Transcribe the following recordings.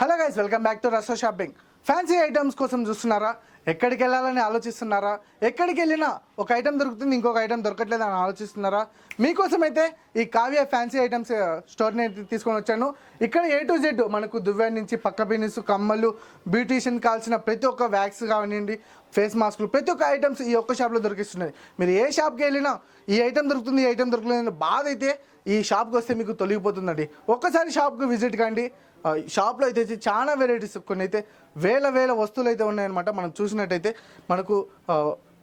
Hello guys, welcome back to Raso shopping. Fancy items కోసం చూస్తున్నారా? ఎక్కడికి వెళ్ళాలని ఆలోచిస్తున్నారా? ఎక్కడికి వెళ్ళినా ఒక ఐటమ్ దొరుకుతుంది, ఇంకొక ఐటమ్ దొరకట్లేదు అని ఆలోచిస్తున్నారా? మీకోసం అయితే ఈ కావ్య ఫ్యాన్సీ ఐటమ్స్ స్టోర్ని తీసుకొని వచ్చాను. ఇక్కడ A to Z మనకు దువ్వాడి నుంచి పక్క పిన్నిస్, కమ్మలు, బ్యూటీషియన్ కావాల్సిన ప్రతి ఒక్క వ్యాక్స్ కానివ్వండి, ఫేస్ మాస్కులు, ప్రతి ఒక్క ఐటమ్స్ ఈ ఒక్క షాప్లో దొరికిస్తున్నాయి. మీరు ఏ షాప్కి వెళ్ళినా ఈ ఐటమ్ దొరుకుతుంది, ఈ ఐటమ్ దొరకలేదు బాధ అయితే ఈ షాప్కి వస్తే మీకు తొలగిపోతుందండి. ఒక్కసారి షాప్కి విజిట్ కండి. షాప్లో అయితే చాలా వెరైటీస్, కొన్ని అయితే వేల వస్తువులు అయితే ఉన్నాయన్నమాట. మనం చూసినట్టయితే మనకు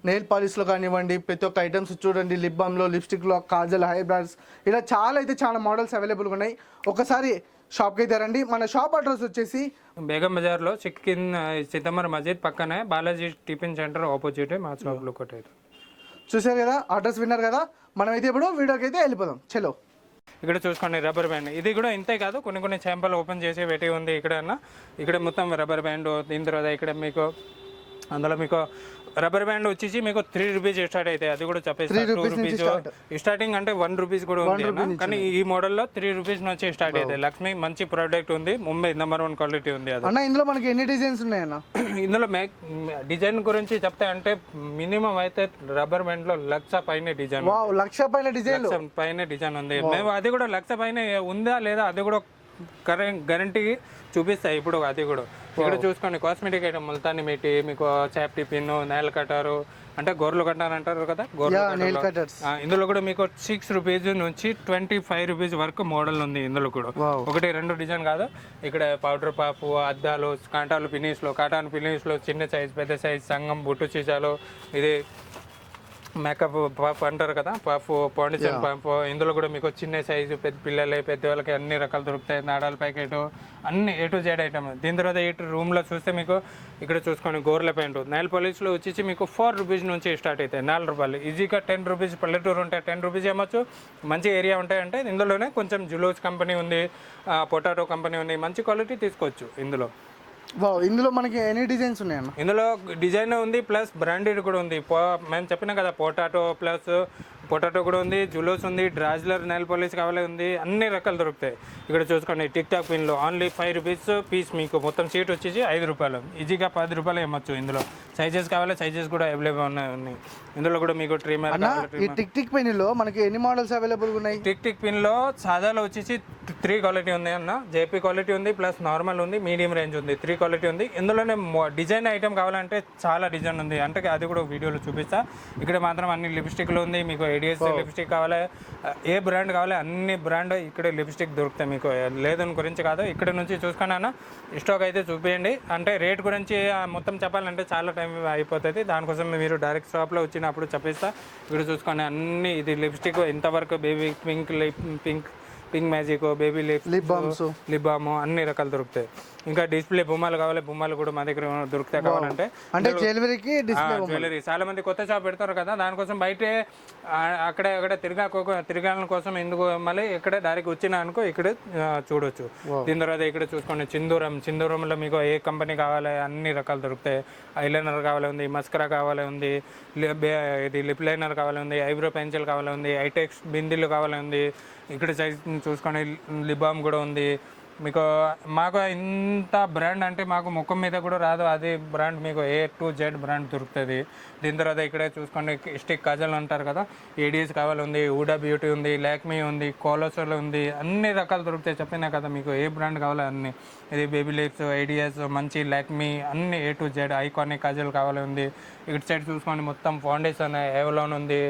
నెయిల్ పాలిష్లో కానివ్వండి, ప్రతి ఒక్క ఐటమ్స్ చూడండి, లిప్ బామ్లో, లిప్స్టిక్లో, కాజల్, హై బ్రాండ్స్, ఇలా చాలా మోడల్స్ అవైలబుల్గా ఉన్నాయి. ఒకసారి షాప్కి అయితే రండి. మన షాప్ అడ్రస్ వచ్చేసి బేగం బజార్లో చిదంబరం మస్జిద్ పక్కనే బాలాజీ టిఫిన్ సెంటర్ ఆపోజిట్ మా షాప్లో ఒకటి. చూసారు కదా, అడ్రస్ విన్నారు కదా. మనమైతే ఇప్పుడు వీడియోకి అయితే వెళ్ళిపోదాం. చలో. ఇక్కడ చూసుకోండి, రబ్బర్ బ్యాండ్. ఇది కూడా ఇంతే కాదు, కొన్ని శాంపుల్ ఓపెన్ చేసి పెట్టి ఉంది. ఇక్కడ మొత్తం రబ్బర్ బ్యాండ్. దీని తర్వాత ఇక్కడ మీకు అందులో మీకు రబ్బర్ బ్యాండ్ వచ్చేసి మీకు 3 రూపీస్ స్టార్ట్ అవుతాయి. అది కూడా చెప్పేసి 2 రూపీస్ స్టార్టింగ్, అంటే 1 రూపీస్ కూడా ఉంది. కానీ ఈ మోడల్లో 3 రూపీస్ నుంచి స్టార్ట్ అవుతాయి. లక్ష్మి మంచి ప్రోడక్ట్ ఉంది, ముంబై నెంబర్ 1 క్వాలిటీ ఉంది. అది ఇందులో మనకి ఎన్ని డిజైన్స్ ఉన్నాయన్న? ఇందులో డిజైన్ గురించి చెప్తే అంటే మినిమం అయితే రబ్బర్ బ్యాండ్ లో 1,00,000 పైన డిజైన్, 1,00,000 పైన డిజైన్ ఉంది. మేము అది కూడా 1,00,000 పైన ఉందా లేదా అది కూడా గ్యారంటీ చూపిస్తాయి. ఇప్పుడు అది కూడా ఇక్కడ చూసుకోండి, కాస్మెటిక్ ఐటమ్, ముల్తాని మెట్టి, మీకు చాప్టీ పిన్, నెయిల్ కట్టారు, అంటే గొర్రెలు కట్టారు అంటారు కదా, గొర్రెలు కట్టారు. ఇందులో కూడా మీకు 6 రూపీస్ నుంచి 25 రూపీస్ వరకు మోడల్ ఉంది. ఇందులో కూడా 1-2 డిజైన్ కాదు. ఇక్కడ పౌడర్ పాపు, అద్దాలు, కాంటాలు ఫినిష్లో, కాటాన్ ఫినిష్లో, చిన్న సైజ్, పెద్ద సైజ్, సంగం, బుట్టు సీసాలు, ఇది మేకప్ పఫ్ అంటారు కదా, పఫ్, ఫౌండేషన్ పఫ్. ఇందులో కూడా మీకు చిన్న సైజు, పెద్ద పిల్లలే, పెద్దవాళ్ళకి అన్ని రకాలు దొరుకుతాయి. నాడాల ప్యాకెట్, అన్ని A to Z ఐటమ్. దీని తర్వాత రూమ్లో చూస్తే మీకు ఇక్కడ చూసుకోండి, గోర్ల పెయింట్, నెయిల్ పాలిష్లో వచ్చేసి మీకు 4 రూపీస్ నుంచి స్టార్ట్ అవుతాయి. 4 రూపాయలు ఈజీగా. 10 రూపీస్ పల్లెటూరు ఉంటాయి, 10 రూపీస్ ఏమొచ్చు. మంచి ఏరియా ఉంటాయంటే ఇందులోనే కొంచెం జులోస్ కంపెనీ ఉంది, పొటాటో కంపెనీ ఉంది, మంచి క్వాలిటీ తీసుకోవచ్చు ఇందులో. ఇందులో మనకి ఎన్ని డిజైన్స్ ఉన్నాయన్న? ఇందులో డిజైన్ ఉంది ప్లస్ బ్రాండెడ్ కూడా ఉంది. మేము చెప్పినా కదా, పొటాటో కూడా ఉంది, జులోస్ ఉంది, డ్రాజ్లర్ నెయిల్ పాలిష్ కావాలి ఉంది, అన్ని రకాలు దొరుకుతాయి. ఇక్కడ చూసుకోండి, టిక్ టాక్ పిన్లో ఓన్లీ 5 రూపీస్ పీస్. మీకు మొత్తం సీట్ వచ్చేసి 5 రూపాయలు, ఈజీగా 10 రూపాయలు ఏమొచ్చు. ఇందులో సైజెస్ కావాలి, సైజెస్ కూడా అవైలబుల్ ఉన్నాయి. ఇందులో కూడా మీకు ట్రిమ్మర్. ఈ టిక్ టిక్ పిన్ లో మనకి ఎన్ని మోడల్స్ అవైలబుల్ ఉన్నాయి? టిక్ టిక్ పిన్ లో సాదాలో వచ్చేసి 3 క్వాలిటీ ఉంది అన్న. జేపీ క్వాలిటీ ఉంది, ప్లస్ నార్మల్ ఉంది, మీడియం రేంజ్ ఉంది, 3 క్వాలిటీ ఉంది. ఇందులోనే డిజైన్ ఐటమ్ కావాలంటే చాలా డిజైన్ ఉంది, అంటే అది కూడా వీడియోలో చూపిస్తా. ఇక్కడ మాత్రం అన్ని లిప్స్టిక్లు ఉంది. మీకు ఏడిఎస్ లిప్స్టిక్ కావాలి, ఏ బ్రాండ్ కావాలి అన్ని బ్రాండ్ ఇక్కడ లిప్స్టిక్ దొరుకుతాయి. మీకు లేదని గురించి కాదు, ఇక్కడ నుంచి చూసుకున్నా స్టాక్ అయితే చూపించండి. అంటే రేట్ గురించి మొత్తం చెప్పాలంటే చాలా టైం అయిపోతుంది. దానికోసం మీరు డైరెక్ట్ షాప్లో వచ్చినప్పుడు చెప్పిస్తా. ఇక్కడ చూసుకొని అన్ని, ఇది లిప్స్టిక్ ఇంతవరకు baby pink magic, baby lip balm, అన్ని రకాలు దొరుకుతాయి. ఇంకా డిస్ప్లే బొమ్మలు కావాలి, బొమ్మలు కూడా మా దగ్గర దొరుకుతాయి. కావాలంటే అంటే జ్యువెలరీ చాలా మంది కొత్త షాప్ పెడతారు కదా, దానికోసం బయటే అక్కడ తిరగాల కోసం ఎందుకు, మళ్ళీ ఇక్కడ డైరెక్ట్ వచ్చినా అనుకో ఇక్కడ చూడొచ్చు. దీని తర్వాత ఇక్కడ చూసుకోండి, చిందూరంలో మీకు ఏ కంపెనీ కావాలి అన్ని రకాలు దొరుకుతాయి. ఐలైనర్ కావాలి ఉంది, మస్కరా కావాలి ఉంది, ఇది లిప్ లైనర్ కావాలి ఉంది, ఐబ్రో పెన్సిల్ కావాలి ఉంది, ఐటెక్స్ బిందీలు కావాలి ఉంది. ఇక్కడ సైజ్ చూసుకొని లిప్ బామ్ కూడా ఉంది. మీకు మాకు ఇంత బ్రాండ్ అంటే మాకు ముఖం మీద కూడా రాదు, అదే బ్రాండ్ మీకు A to Z బ్రాండ్ దొరుకుతుంది. దీని తర్వాత ఇక్కడే చూసుకోండి, స్టిక్ కాజల్ అంటారు కదా, ఏడిఎస్ కావాలి ఉంది, ఊడా బ్యూటీ ఉంది, లాక్మీ ఉంది, కోలోసల్ ఉంది, అన్ని రకాలు దొరుకుతాయి. చెప్పినా కదా మీకు ఏ బ్రాండ్ కావాలి అన్ని. ఇది బేబీ లిప్స్, ఏడిఎస్, మంచి లాక్మీ, అన్ని A to Z iconic Kajal కావాలి ఉంది. ఇక్కడ సైడ్ చూసుకోండి, మొత్తం ఫౌండేషన్ ఏవలాన్ ఉంది,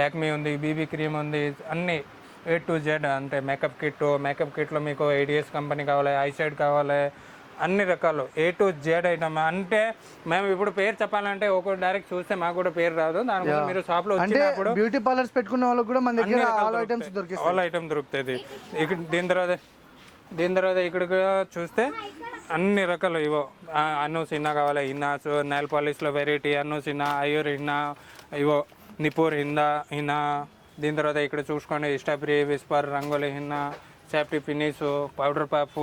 లాక్మీ ఉంది, బీబీ క్రీమ్ ఉంది, అన్ని A to Z. అంటే మేకప్ కిట్లో మీకు ఏడిఎస్ కంపెనీ కావాలి, ఐసైడ్ కావాలి, అన్ని రకాలు A to Z ఐటమ్. అంటే మేము ఇప్పుడు పేరు చెప్పాలంటే ఒక డైరెక్ట్ చూస్తే మాకు కూడా పేరు రాదు. దానికోసం మీరు షాప్లో వచ్చినప్పుడు బ్యూటీ పార్లర్స్ పెట్టుకున్న వాళ్ళకి కూడా మన దగ్గర ఆల్ ఐటమ్స్ దొరుకుతుంది. ఇక్కడ దీని తర్వాత ఇక్కడ చూస్తే అన్ని రకాలు ఇవో అన్నోస్ ఇన్నా కావాలి, ఇన్నాస్, నెయిల్ పాలిష్లో వెరైటీ అన్నోస్ ఇన్నా, అయ్యూర్ ఇన్నా, ఇవో నిపూర్ ఇన్నా. దీని తర్వాత ఇక్కడ చూసుకోండి, strawberry, whisper, Rangoli henna, safety finish, powder puff,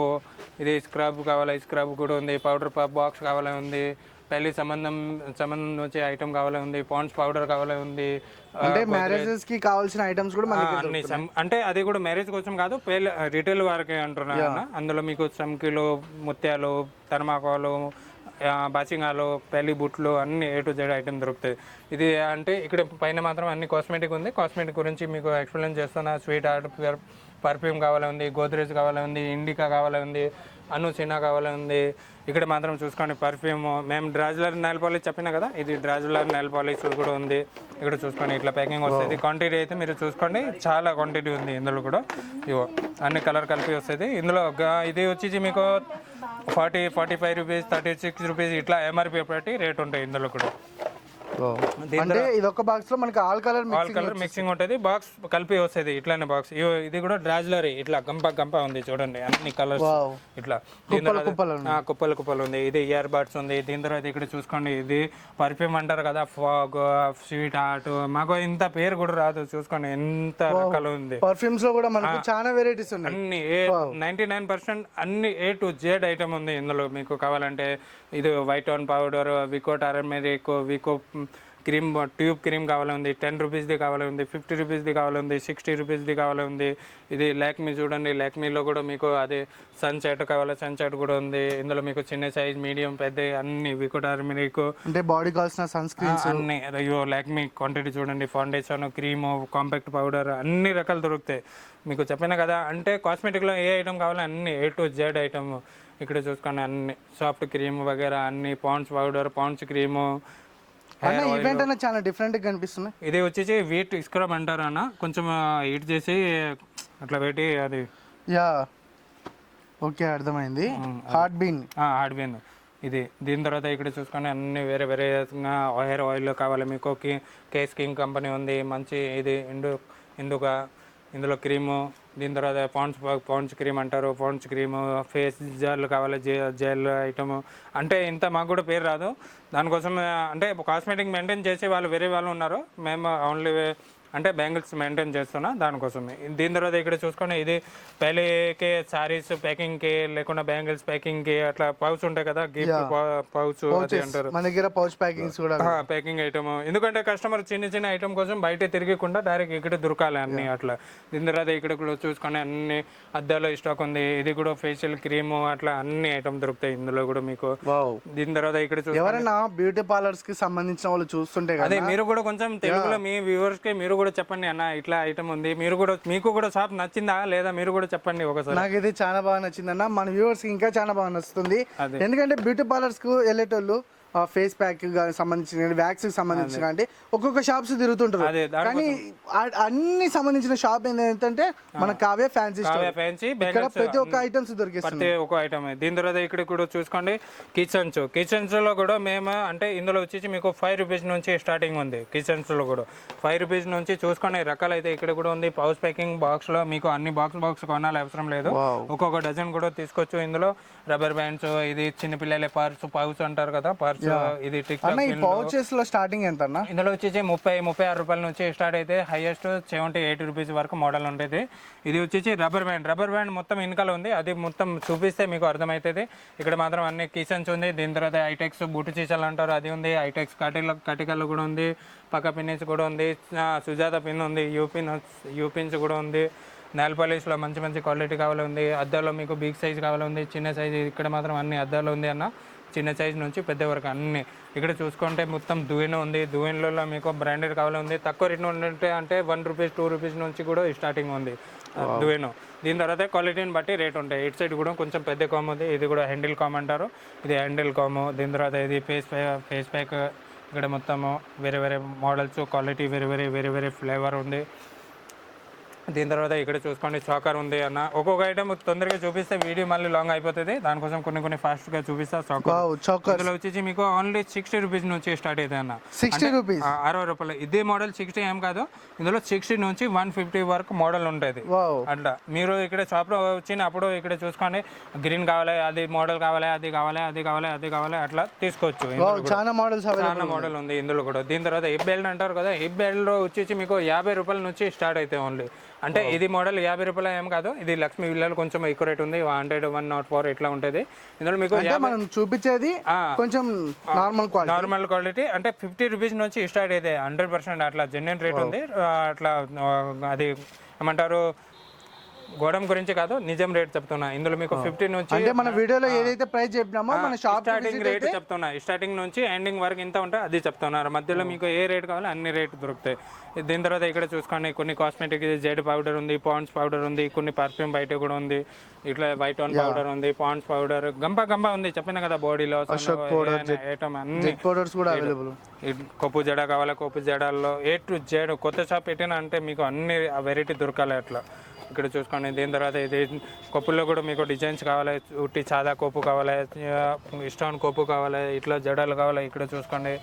ఇది స్క్రబ్ కావాలి, స్క్రబ్ కూడా ఉంది, పౌడర్ పఫ్ బాక్స్ కావాలి ఉంది, పెళ్లి సంబంధం వచ్చే ఐటమ్ కావాలి ఉంది, పాండ్స్ పౌడర్ కావాలి ఉంది, అంటే మ్యారేజెస్ కి కావాల్సిన ఐటమ్స్ కూడా మనకి అన్ని అంటే అది కూడా మ్యారేజ్ కోసం కాదు, రిటైల్ వరకే అంటున్నా. అందులో మీకు చమ్కీలు, ముత్యాలు, తర్మాకోలు, బాచింగాలు, పెళ్లి బుట్లు అన్ని A to Z ఐటమ్ దొరుకుతాయి. ఇది అంటే ఇక్కడ పైన మాత్రం అన్ని కాస్మెటిక్ ఉంది. కాస్మెటిక్ గురించి మీకు ఎక్స్ప్లెయిన్ చేస్తున్నా. స్వీట్ హార్ట్ పర్ఫ్యూమ్ కావాలి ఉంది, గోద్రేజ్ కావాలి ఉంది, ఇండికా కావాలి ఉంది, అను చిన్న కావాలి ఉంది. ఇక్కడ మాత్రం చూసుకోండి పర్ఫ్యూమ్. మేము డ్రాజులర్ నెయిల్ పాలిష్ చెప్పినా కదా, ఇది డ్రాజులర్ నెయిల్ పాలిష్ కూడా ఉంది. ఇక్కడ చూసుకోండి ఇట్లా ప్యాకింగ్ వస్తుంది. క్వాంటిటీ అయితే మీరు చూసుకోండి, చాలా క్వాంటిటీ ఉంది ఇందులో కూడా. ఇవో అన్ని కలర్ కలిపి వస్తుంది ఇందులో. ఇది వచ్చేసి మీకు 45 రూపీస్, 36 రూపీస్ ఇట్లా MRP బట్టి రేట్ ఉంటాయి ఇందులో కూడా. అంటే ఇది ఒక బాక్స్ లో మనకి ఆల్ కలర్ మిక్సింగ్ ఉంటుంది. బాక్స్ కలిపి వస్తుంది ఇట్లానే బాక్స్. ఇది కూడా డ్రాజులరీ ఇట్లా గంప ఉంది చూడండి, అన్ని కలర్స్ ఇట్లా. కుప్పలు ఉంది. ఇది ఇయర్ బడ్స్ ఉంది. దీని తర్వాత ఇక్కడ చూసుకోండి, ఇది పర్ఫ్యూమ్ అంటారు కదా, ఫాగ్, స్వీట్ హార్ట్. మాకు ఇంత పేరు కూడా రాదు, చూసుకోండి ఎంత రకాలు ఉంది. పర్ఫ్యూమ్స్ లో కూడా మనకు చాలా వెరైటీస్ ఉన్నాయి. అన్ని 99% అన్ని A to Z ఐటమ్ ఉంది ఇందులో. మీకు కావాలంటే ఇది white tone powder, Vicco turmeric, Vicco cream, tube cream కావాలి ఉంది, 10 రూపీస్ది కావాలి ఉంది, 50 రూపీస్ది కావాలి ఉంది, 60 రూపీస్ది కావాలి ఉంది. ఇది లాక్మీ చూడండి, లాక్మీలో కూడా మీకు అది సన్సెట్ కావాలి, సన్సెట్ కూడా ఉంది. ఇందులో మీకు చిన్న సైజ్, మీడియం, పెద్ద అన్ని వికో టర్మరిక్ అంటే బాడీ కావాల్సిన సన్ స్క్రీన్స్ అన్ని. అయ్యో లాక్మీ క్వాంటిటీ చూడండి, ఫౌండేషన్, క్రీము, కాంపాక్ట్ పౌడర్ అన్ని రకాలు దొరుకుతాయి. మీకు చెప్పిన కదా, అంటే కాస్మెటిక్లో ఏ ఐటమ్ కావాలో అన్ని A to Z ఐటమ్ ఇక్కడ చూసుకోండి. అన్ని సాఫ్ట్ క్రీమ్ వగేరా అన్ని, Pond's powder, Pond's cream. Event అన్న చాలా డిఫరెంట్ గా కనిపిస్తుంది. ఇది వచ్చేసి వీట్ స్క్రబ్ అంటారు అన్న, కొంచెం హీట్ చేసి అట్లా పెట్టి అది. యా ఓకే, అర్థమైంది. హార్ట్ బీన్ ఇది. దీని తర్వాత ఇక్కడ చూసుకొని అన్ని వేరే హెయిర్ ఆయిల్ కావాలి మీకు. కేస్ కింగ్ కంపెనీ ఉంది మంచి. ఇది ఇందుగా ఇందులో క్రీము. దీని తర్వాత పాండ్స్ క్రీమ్ అంటారు, పాండ్స్ క్రీము. ఫేస్ జెల్ కావాలి, జెల్ ఐటమ్. అంటే ఇంత మాకు కూడా పేరు రాదు, దానికోసం అంటే కాస్మెటిక్ మెయింటైన్ చేసే వాళ్ళు వేరే వాళ్ళు ఉన్నారు. మేము ఓన్లీ అంటే బ్యాంగిల్స్ మెయింటైన్ చేస్తున్నా దానికోసమే. దీని తర్వాత ఇక్కడ చూసుకొని, ఇది పెళ్ళికి సారీస్ ప్యాకింగ్కి, లేకుండా బ్యాంగిల్స్ ప్యాకింగ్కి అట్లా పౌచ్ ఉంటాయి కదా, గిఫ్ట్ పౌచ్ అది అంటారు. మన దగ్గర పౌచ్ ప్యాకింగ్స్ కూడా, ప్యాకింగ్ ఐటమ్. ఎందుకంటే కస్టమర్ చిన్న ఐటమ్ కోసం బయట తిరగకుండా డైరెక్ట్ ఇక్కడ దొరకాలి అన్ని అట్లా. దీని తర్వాత ఇక్కడ కూడా చూసుకొని అన్ని అద్దాలో స్టాక్ ఉంది. ఇది కూడా ఫేషియల్ క్రీమ్ అట్లా అన్ని ఐటమ్ దొరుకుతాయి ఇందులో కూడా మీకు. దీని తర్వాత ఇక్కడ ఎవరైనా బ్యూటీ పార్లర్స్ కి సంబంధించిన వాళ్ళు చూస్తుంటే అదే మీరు కూడా కొంచెం తెలుగులో మీ వ్యూవర్స్ కి మీరు కూడా చెప్పండి అన్న, ఇట్లా ఐటమ్ ఉంది. మీకు కూడా షాప్ నచ్చిందా లేదా మీరు కూడా చెప్పండి ఒకసారి. నాకైతే చాలా బాగా నచ్చిందన్న, మన వ్యూవర్స్ కి ఇంకా చాలా బాగా నచ్చుతుంది. ఎందుకంటే బ్యూటీ పార్లర్స్ కు వెళ్ళేటోళ్ళు ఫేస్ ప్యాక్ సంబంధించిన, వ్యాక్స్ సంబంధించిన అంటే ఒక్కొక్క షాప్స్ తిరుగుతుంటారు. కానీ అన్ని సంబంధించిన షాప్ ఏంటంటే మన కావ్య ఫ్యాన్సీ స్టోర్. ఇక్కడ ప్రతి ఒక్క ఐటమ్స్ దొరికిస్తుంది, ప్రతి ఒక్క ఐటమ్. దీని తర్వాత ఇక్కడ కూడా చూసుకోండి కిచెన్స్ లో కూడా మేము అంటే ఇందులో వచ్చేసి మీకు 5 రూపీస్ నుంచి స్టార్టింగ్ ఉంది. కిచెన్స్ లో కూడా 5 రూపీస్ నుంచి చూసుకునే రకాలు అయితే ఇక్కడ కూడా ఉంది. పౌచ్ ప్యాకింగ్ బాక్స్ లో మీకు అన్ని బాక్స్ కొనాలి అవసరం లేదు, ఒక్కొక్క డజన్ కూడా తీసుకోవచ్చు. ఇందులో రబ్బర్ బ్యాండ్స్, ఇది చిన్నపిల్లలే పౌచ్ అంటారు కదా, పర్స్. ఇది పౌచెస్ లో స్టార్టింగ్ ఎంత అన్న? ఇందులో వచ్చేసి 36 రూపాయల నుంచి స్టార్ట్ అయితే హైయెస్ట్ 70-80 రూపీస్ వరకు మోడల్ ఉంటుంది. ఇది వచ్చేసి రబ్బర్ బ్యాండ్ మొత్తం వెనకాల ఉంది, అది మొత్తం చూపిస్తే మీకు అర్థమవుతుంది. ఇక్కడ మాత్రం అన్ని కిచెన్స్ ఉంది. దీని తర్వాత ఐటెక్స్ బూటు చీసాలు అంటారు, అది ఉంది. ఐటెక్స్ కటికల్ కూడా ఉంది, పక్క పిన్స్ కూడా ఉంది, సుజాత పిన్ ఉంది, యూపిన్స్ కూడా ఉంది. నెయిల్ పాలిష్లో మంచి క్వాలిటీ కావాలి ఉంది. అద్దాలో మీకు బిగ్ సైజ్ కావాలి ఉంది, చిన్న సైజ్. ఇక్కడ మాత్రం అన్ని అద్దాలు ఉంది అన్న, చిన్న సైజ్ నుంచి పెద్ద వరకు అన్ని. ఇక్కడ చూసుకుంటే మొత్తం దువ్వెన ఉంది. దువ్వెనలో మీకు బ్రాండెడ్ కావాలి ఉంది. తక్కువ రేట్ ఉంటే అంటే 1 రూపీస్ 2 రూపీస్ నుంచి కూడా స్టార్టింగ్ ఉంది దువ్వెన. దీని తర్వాత క్వాలిటీని బట్టి రేట్ ఉంటాయి. ఇటు సైడ్ కూడా కొంచెం పెద్ద కామ్ ఉంది, ఇది కూడా హ్యాండిల్ కామ్ అంటారు, ఇది హ్యాండిల్ కామ్. దీని తర్వాత ఇది ఫేస్ ప్యాక్. ఇక్కడ మొత్తము వేరే మోడల్స్, క్వాలిటీ వేరే ఫ్లేవర్ ఉంది. దీని తర్వాత ఇక్కడ చూసుకోండి చాకర్ ఉంది అన్న. ఒక్కొక్క ఐటమ్ తొందరగా చూపిస్తే వీడియో మళ్ళీ లాంగ్ అయిపోతుంది, దానికోసం కొన్ని ఫాస్ట్ గా చూపిస్తా. చాకర్ వచ్చేసి మీకు ఓన్లీ 60 రూపీస్ నుంచి స్టార్ట్ అవుతాయి అన్న. 60 రూపీస్, 60 రూపాయలు. ఇదే మోడల్ 60 ఏం కాదు, ఇందులో 60 నుంచి 150 వరకు మోడల్ ఉంటుంది అట్లా. మీరు ఇక్కడ షాప్ లో వచ్చినప్పుడు ఇక్కడ చూసుకోండి, గ్రీన్ కావాలి, అది మోడల్ కావాలి, అది కావాలి అట్లా తీసుకోవచ్చు. చాలా మోడల్ ఉంది ఇందులో కూడా. దీని తర్వాత హిప్ బెల్ట్ అంటారు కదా, హిప్ బెల్ట్ లో వచ్చేసి మీకు 50 రూపాయల నుంచి స్టార్ట్ అవుతాయి ఓన్లీ. అంటే ఇది మోడల్ 50 రూపాయలు ఏం కాదు, ఇది లక్ష్మీ విల్లాలు కొంచెం ఎక్కువ రేట్ ఉంది, 100, 104 ఇట్లా ఉంటుంది. ఇందులో మీకు అంటే మనం చూపించేది కొంచెం నార్మల్ క్వాలిటీ, అంటే 50 రూపీస్ నుంచి స్టార్ట్ అయితే 100% అట్లా జెన్యున్ రేట్ ఉంది. అట్లా అది ఏమంటారు, గోడం గురించి కాదు, నిజం రేట్ చెప్తున్నా. ఇందులో మీకు 50 నుంచి, అంటే మన వీడియోలో ఏదైతే ప్రైస్ చెప్పినామో మన షాప్ స్టార్టింగ్ రేట్ చెప్తున్నా, స్టార్టింగ్ నుంచి ఎండింగ్ వరకు ఎంత ఉంటే అది చెప్తున్నారు. మధ్యలో మీకు ఏ రేట్ కావాలో అన్ని రేట్ దొరుకుతాయి. దీని తర్వాత ఇక్కడ చూసుకోండి, కొన్ని కాస్మెటిక్ జెడ్ పౌడర్ ఉంది, పాండ్స్ పౌడర్ ఉంది, కొన్ని పర్ఫ్యూమ్ బయట కూడా ఉంది, ఇట్లా వైట్ ఆన్ పౌడర్ ఉంది, పాండ్స్ పౌడర్, గంప ఉంది, చెప్పిన కదా బాడీలో ఐటమ్ అన్ని పౌడర్స్ కూడా అవైలబుల్. కొప్పు జడ కావాలా, కొప్పు జడాల్లో ఏ టు జెడ్ కొత్త షాప్ పెట్టినా అంటే మీకు అన్ని వెరైటీ దొరకాలి అట్లా. ఇక్కడ చూసుకోండి. దీని తర్వాత ఇది కొప్పుల్లో కూడా మీకు డిజైన్స్ కావాలి, ఉట్టి సాదా కొప్పు కావాలి, స్టోన్ కొప్పు కావాలి, ఇట్లా జడలు కావాలి. ఇక్కడ చూసుకోండి,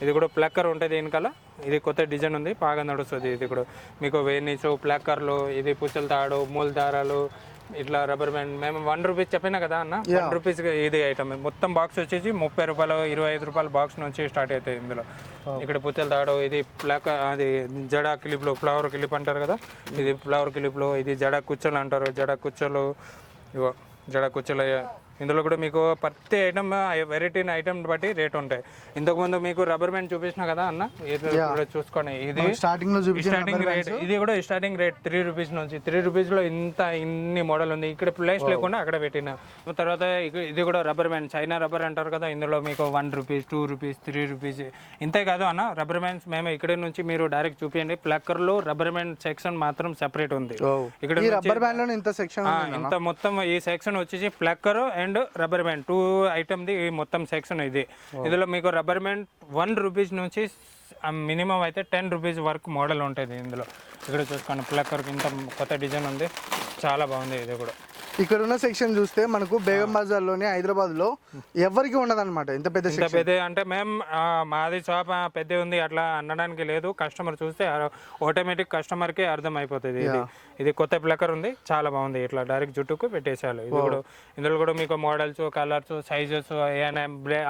ఇది కూడా ప్లక్కర్ ఉంటుంది వెనకాల, ఇది కొత్త డిజైన్ ఉంది, బాగా నడుస్తుంది. ఇది కూడా మీకు వేనీసు, ప్లక్కర్లు, ఇది పుచ్చల తాడు, మూల దారాలు, ఇట్లా రబ్బర్ బ్యాండ్. మేము 1 రూపీస్ చెప్పినా కదా అన్న, 1 రూపీస్ ఇది ఐటమ్. మొత్తం బాక్స్ వచ్చేసి 30 రూపాయలు, 25 రూపాయల బాక్స్ నుంచి స్టార్ట్ అవుతాయి ఇందులో. ఇక్కడ పుచ్చల తాడు, ఇది అది జడ క్లిప్లు, ఫ్లవర్ క్లిప్ అంటారు కదా, ఇది ఫ్లవర్ క్లిప్లు, ఇది జడ కుచ్చలు అంటారు, జడ కుచ్చలు, ఇవో జడ కుచ్చలు. ఇందులో కూడా మీకు ప్రతి ఐటమ్ వెరైటీ ఐటమ్ బట్టి రేట్ ఉంటాయి. ఇంతకుముందు మీకు రబ్బర్ బ్యాండ్ చూపించిన కదా అన్న, ఇది కూడా చూసుకోండి. ఇది స్టార్టింగ్ రేట్, ఇది కూడా స్టార్టింగ్ రేట్ 3 రూపీస్ నుంచి. 3 రూపీస్లో ఇన్ని మోడల్ ఉంది. ఇక్కడ ప్లేస్ లేకుండా అక్కడ పెట్టిన తర్వాత ఇది కూడా రబ్బర్ బ్యాండ్, చైనా రబ్బర్ అంటారు కదా, ఇందులో మీకు 1 రూపీస్, 2 రూపీస్, 3 రూపీస్. ఇంతే కాదు అన్న, రబ్బర్ బ్యాండ్స్ మేము ఇక్కడ నుంచి మీరు డైరెక్ట్ చూపించండి. ప్లక్కర్లో రబ్బర్ బ్యాండ్ సెక్షన్ మాత్రం సెపరేట్ ఉంది. ఇక్కడ ఇంత మొత్తం ఈ సెక్షన్ వచ్చేసి ప్లక్కర్ అండ్ రబ్బర్ బ్యాండ్ 2 ఐటమ్ది మొత్తం సెక్షన్ ఇది. ఇందులో మీకు రబ్బర్ బ్యాండ్ 1 రూపీస్ నుంచి మినిమం అయితే 10 రూపీస్ వరకు మోడల్ ఉంటుంది ఇందులో. ఇక్కడ చూసుకోండి, ప్లక్కర్కి ఇంత కొత్త డిజైన్ ఉంది, చాలా బాగుంది. ఇది కూడా ఇక్కడ ఉన్న సెక్షన్ చూస్తే మనకు బేగం బజార్లోని హైదరాబాద్లో ఎవరికి ఉండదన్నమాట. ఇంత పెద్ద అంటే మేము మాది షాప్ పెద్ద ఉంది అట్లా అనడానికి లేదు. కస్టమర్ చూస్తే ఆటోమేటిక్ కస్టమర్కి అర్థం అయిపోతుంది. ఇది కొత్త ప్లక్కర్ ఉంది, చాలా బాగుంది. ఇట్లా డైరెక్ట్ జుట్టుకు పెట్టేసారు. ఇది కూడా ఇందులో కూడా మీకు models, colours, sizes,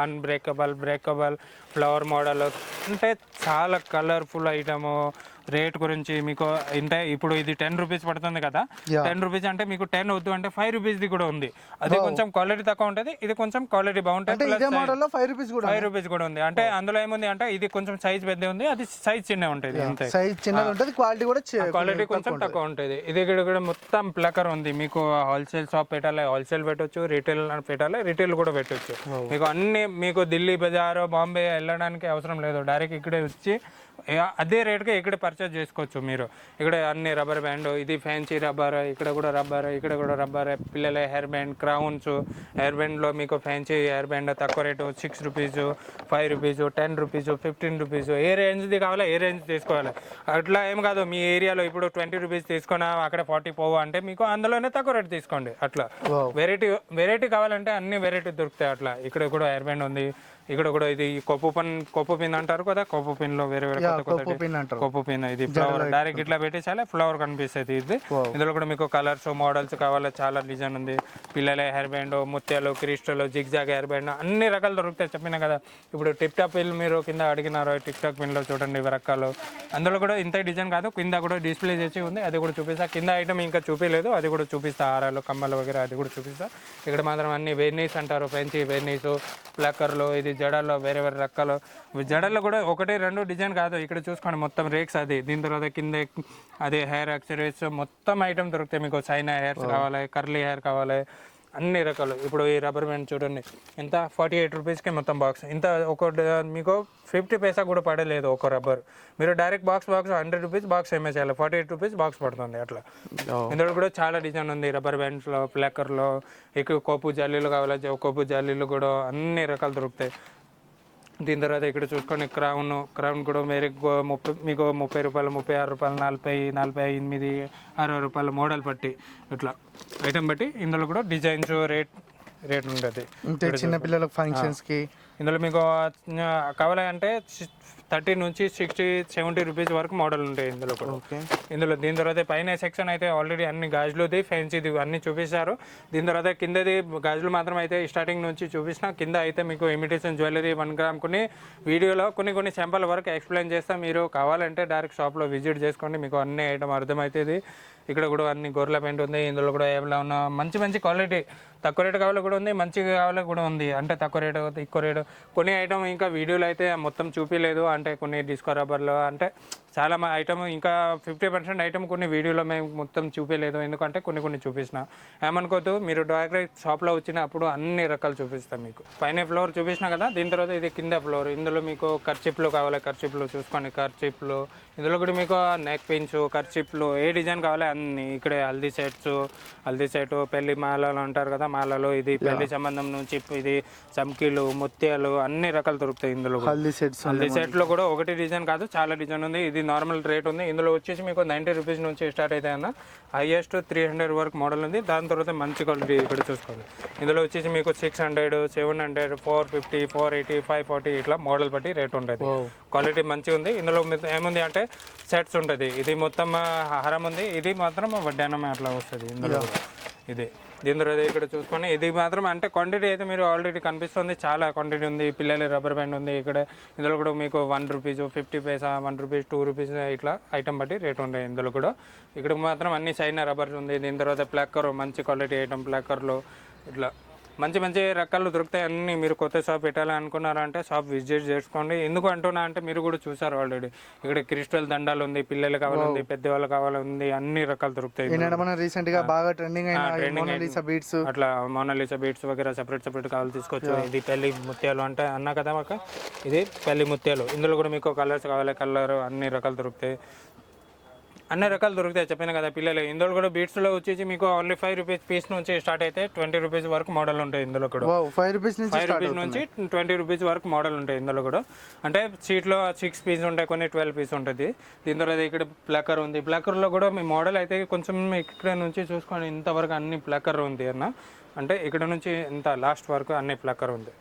unbreakable, breakable, flower model, అంటే చాలా కలర్ఫుల్ ఐటము. రేట్ గురించి మీకు అంటే ఇప్పుడు ఇది 10 రూపీస్ పడుతుంది కదా, 10 రూపీస్ అంటే మీకు 10 వద్దు అంటే 5 రూపీస్ది కూడా ఉంది. అది కొంచెం క్వాలిటీ తక్కువ ఉంటుంది, ఇది కొంచెం క్వాలిటీ బాగుంటుంది. 5 రూపీస్ కూడా ఉంది. అంటే అందులో ఏముంది అంటే ఇది కొంచెం సైజ్ పెద్ద ఉంది, అది సైజ్ చిన్న ఉంటుంది. అంతే, క్వాలిటీ కొంచెం తక్కువ ఉంటుంది. ఇది కూడా మొత్తం ప్లక్కర్ ఉంది. మీకు హోల్సేల్ షాప్ పెట్టాలి, హోల్సేల్ పెట్టొచ్చు, రిటైల్ పెట్టాలి, రిటైల్ కూడా పెట్టొచ్చు. మీకు అన్ని మీకు ఢిల్లీ బజార్, బాంబే వెళ్ళడానికి అవసరం లేదు, డైరెక్ట్ ఇక్కడే వచ్చి అదే రేట్గా ఇక్కడ పర్చేజ్ చేసుకోవచ్చు మీరు. ఇక్కడ అన్ని రబ్బర్ బ్యాండ్, ఇది ఫ్యాన్సీ రబ్బర్, ఇక్కడ కూడా రబ్బర్, పిల్లల హెయిర్ బ్యాండ్, క్రౌన్స్, హెయిర్ బ్యాండ్లో మీకు ఫ్యాన్సీ హెయిర్ బ్యాండ్ తక్కువ rate 6 rupees, 5 rupees, 10 rupees, 15 rupees, ఏ రేంజ్ది కావాలో ఏ రేంజ్ తీసుకోవాలి. అట్లా ఏం కాదు, మీ ఏరియాలో ఇప్పుడు 20 రూపీస్ తీసుకున్నా అక్కడ 40 పోవు అంటే మీకు అందులోనే తక్కువ రేటు తీసుకోండి. అట్లా వెరైటీ కావాలంటే అన్ని వెరైటీ దొరుకుతాయి. అట్లా ఇక్కడ కూడా హెయిర్ బ్యాండ్ ఉంది. ఇక్కడ కూడా ఇది కొప్పు పిన్ అంటారు కదా, కొప్పు పిన్ లో వేరే కొప్పు పిన్, ఇది ఫ్లవర్ డైరెక్ట్ ఇట్లా పెట్టేసాలి, ఫ్లవర్ కనిపిస్తుంది. ఇది ఇందులో కూడా మీకు కలర్స్, మోడల్స్ కావాలి, చాలా డిజైన్ ఉంది. పిల్లల హెయిర్ బ్యాండ్, ముత్యాలు, క్రిస్టల్, జిగ్జాగ్ హెయిర్ బ్యాండ్ అన్ని రకాలు దొరుకుతాయి. చెప్పిన కదా, ఇప్పుడు టిప్ టాప్ పిన్ మీరు కింద అడిగినారు, టిక్ టాక్ పిన్ లో చూడండి ఇవి రకాలు. అందులో కూడా ఇంత డిజైన్ కాదు, కింద కూడా డిస్ప్లే చేసి ఉంది, అది కూడా చూపిస్తా. కింద ఐటమ్ ఇంకా చూపించలేదు, అది కూడా చూపిస్తా. హారాలు, కమ్మలు వగేరే అది కూడా చూపిస్తా. ఇక్కడ మాత్రం అన్ని వెన్నీస్ అంటారు, ఫ్యాన్సీ వెన్నీస్, ప్లక్కర్లు, ఇది జడల్లో వేరే రకాలు. జడల్లో కూడా 1-2 డిజైన్ కాదు, ఇక్కడ చూసుకోండి మొత్తం రేక్స్. అది దీని తర్వాత కింద అదే హెయిర్ యాక్సరీస్ మొత్తం ఐటమ్ దొరుకుతాయి. మీకు చైనా హెయిర్స్ కావాలి, కర్లీ హెయిర్ కావాలి, అన్ని రకాలు. ఇప్పుడు ఈ రబ్బర్ బ్యాండ్ చూడండి, ఇంత 48 రూపీస్కి మొత్తం బాక్స్. ఇంత మీకు 50 పైసా కూడా పడలేదు ఒక రబ్బర్. మీరు డైరెక్ట్ బాక్స్ 100 రూపీస్ బాక్స్ ఏమే చేయాలి, 48 రూపీస్ బాక్స్ పడుతుంది. అట్లా ఇందులో కూడా చాలా డిజైన్ ఉంది. రబ్బర్ బ్యాండ్స్లో, ప్లక్కర్లో, ఎక్కువ కొప్పు జల్లీలు కావాలి, కొప్పు జల్లీలు కూడా అన్ని రకాలు దొరుకుతాయి. దీని తర్వాత ఇక్కడ చూసుకోండి, క్రౌన్ కూడా వేరే మీకు 30 రూపాయలు, 36 రూపాయలు, 40, 48, 60 రూపాయల మోడల్ బట్టి ఇట్లా ఐటమ్ బట్టి ఇందులో కూడా డిజైన్స్ రేట్ ఉంటుంది. చిన్నపిల్లల ఫంక్షన్స్కి ఇందులో మీకు కావాలంటే 30 నుంచి 60-70 రూపీస్ వరకు మోడల్ ఉంటాయి ఇందులో కూడా. ఇందులో దీని తర్వాత పైన సెక్షన్ అయితే ఆల్రెడీ అన్ని గాజులుది ఫ్యాన్సీది అన్ని చూపిస్తారు. దీని తర్వాత కిందది గాజులు మాత్రం అయితే స్టార్టింగ్ నుంచి చూపించిన, కింద అయితే మీకు ఇమిటేషన్ జ్యువెలరీ 1 గ్రామ్ వీడియోలో కొన్ని శాంపుల్ వరకు ఎక్స్ప్లెయిన్ చేస్తాం. మీరు కావాలంటే డైరెక్ట్ షాప్లో విజిట్ చేసుకోండి, మీకు అన్ని ఐటమ్ అర్థమవుతుంది. ఇక్కడ కూడా అన్ని గొర్రెల పెయింట్ ఉంది. ఇందులో కూడా ఏమైనా ఉన్న మంచి క్వాలిటీ, తక్కువ రేటు కావాలి కూడా ఉంది, మంచిగా కావాలి కూడా ఉంది. అంటే తక్కువ రేటు ఎక్కువ రేటు కొన్ని ఐటమ్ ఇంకా వీడియోలో అయితే మొత్తం చూపించలేదు. అంటే కొన్ని డిస్కో రబ్బర్లో అంటే చాలా ఐటమ్ ఇంకా 50% ఐటమ్ కొన్ని వీడియోలో మేము మొత్తం చూపించలేదు, ఎందుకంటే కొన్ని చూపించిన. ఏమనుకోవద్దు, మీరు డైరెక్ట్ షాప్లో వచ్చినప్పుడు అన్ని రకాలు చూపిస్తాం మీకు. పైన ఫ్లోర్ చూపించిన కదా, దీని తర్వాత ఇది కింద ఫ్లోర్. ఇందులో మీకు కర్చిప్లు కావాలి, కర్చిప్లు చూసుకోండి. కర్చిప్లు ఇందులో కూడా మీకు నెక్ పిన్స్, కర్చిప్లు ఏ డిజైన్ కావాలి అన్ని ఇక్కడే. హల్దీ సెట్, పెళ్లి మాలలు అంటారు కదా, మాలలో ఇది పెళ్లి సంబంధం నుంచి ఇది చమ్కీలు, ముత్యాలు అన్ని రకాలు దొరుకుతాయి ఇందులో. హల్దీ సెట్లో కూడా ఒకటి డిజైన్ కాదు, చాలా డిజైన్ ఉంది. ఇది నార్మల్ రేట్ ఉంది. ఇందులో వచ్చేసి మీకు 90 రూపీస్ నుంచి స్టార్ట్ అయితే అన్న, హైయెస్ట్ 300 వరకు మోడల్ ఉంది. దాని తర్వాత మంచి క్వాలిటీ ఇక్కడ చూసుకోండి. ఇందులో వచ్చేసి మీకు 600, 700, 450, 480, 540 ఇట్లా మోడల్ బట్టి రేట్ ఉంటుంది. క్వాలిటీ మంచిగా ఉంది. ఇందులో ఏముంది అంటే సెట్స్ ఉంటుంది. ఇది మొత్తం హారం ఉంది, ఇది మాత్రం వడ్డానం అట్లా వస్తుంది ఇందులో. ఇది దీని తర్వాత ఇక్కడ చూసుకొని ఇది మాత్రం అంటే క్వాంటిటీ అయితే మీరు ఆల్రెడీ కనిపిస్తుంది, చాలా క్వాంటిటీ ఉంది. పిల్లల రబ్బర్ బ్యాండ్ ఉంది ఇక్కడ. ఇందులో కూడా మీకు 1 రూపీస్, 50 పైసా, 1 రూపీస్, 2 రూపీస్ ఇట్లా ఐటమ్ బట్టి రేట్ ఉంటాయి ఇందులో కూడా. ఇక్కడ మాత్రం అన్ని చైనా రబ్బర్స్ ఉంది. దీని తర్వాత ప్లాకర్, మంచి క్వాలిటీ ఐటమ్ ప్లాకర్లో ఇట్లా మంచి రకాలు దొరుకుతాయి అన్నీ. మీరు కొత్త షాప్ పెట్టాలనుకున్నారంటే షాప్ విజిట్ చేసుకోండి. ఎందుకు అంటున్నా అంటే మీరు కూడా చూసారు ఆల్రెడీ, ఇక్కడ క్రిస్టల్ దండాలు ఉంది, పిల్లలు కావాలంది, పెద్దవాళ్ళు కావాలంది, అన్ని రకాలు దొరుకుతాయి. రీసెంట్ గా బాగా ట్రెండింగ్ బీట్స్, అట్లా మోనాలిసా బీట్స్ వగేరా సెపరేట్ కావాలి తీసుకోవచ్చు. ఇది పెళ్లి ముత్యాలు అంటే అన్నా కదా మాకు, ఇది పెళ్లి ముత్యాలు. ఇందులో కూడా మీకు కలర్స్ కావాలి, కలర్ అన్ని రకాలు దొరుకుతాయి, అన్ని రకాలు దొరుకుతాయి చెప్పాను కదా పిల్లలు. ఇందులో కూడా బీట్స్లో వచ్చేసి మీకు ఓన్లీ 5 రూపీస్ పీస్ నుంచి స్టార్ట్ అయితే 20 రూపీస్ వరకు మోడల్ ఉంటాయి ఇందులో కూడా. 5 రూపీస్ నుంచి 20 రూపీస్ వరకు మోడల్ ఉంటాయి ఇందులో కూడా. అంటే షీట్లో 6 పీస్ ఉంటాయి, కొన్ని 12 పీస్ ఉంటుంది. దీని తర్వాత ఇక్కడ ప్లక్కర్ ఉంది. ప్లక్కర్లో కూడా మీ మోడల్ అయితే కొంచెం ఇక్కడ నుంచి చూసుకొని ఇంతవరకు అన్ని ప్లక్కర్ ఉంది అన్న. అంటే ఇక్కడ నుంచి ఇంత లాస్ట్ వరకు అన్ని ప్లక్కర్ ఉంది.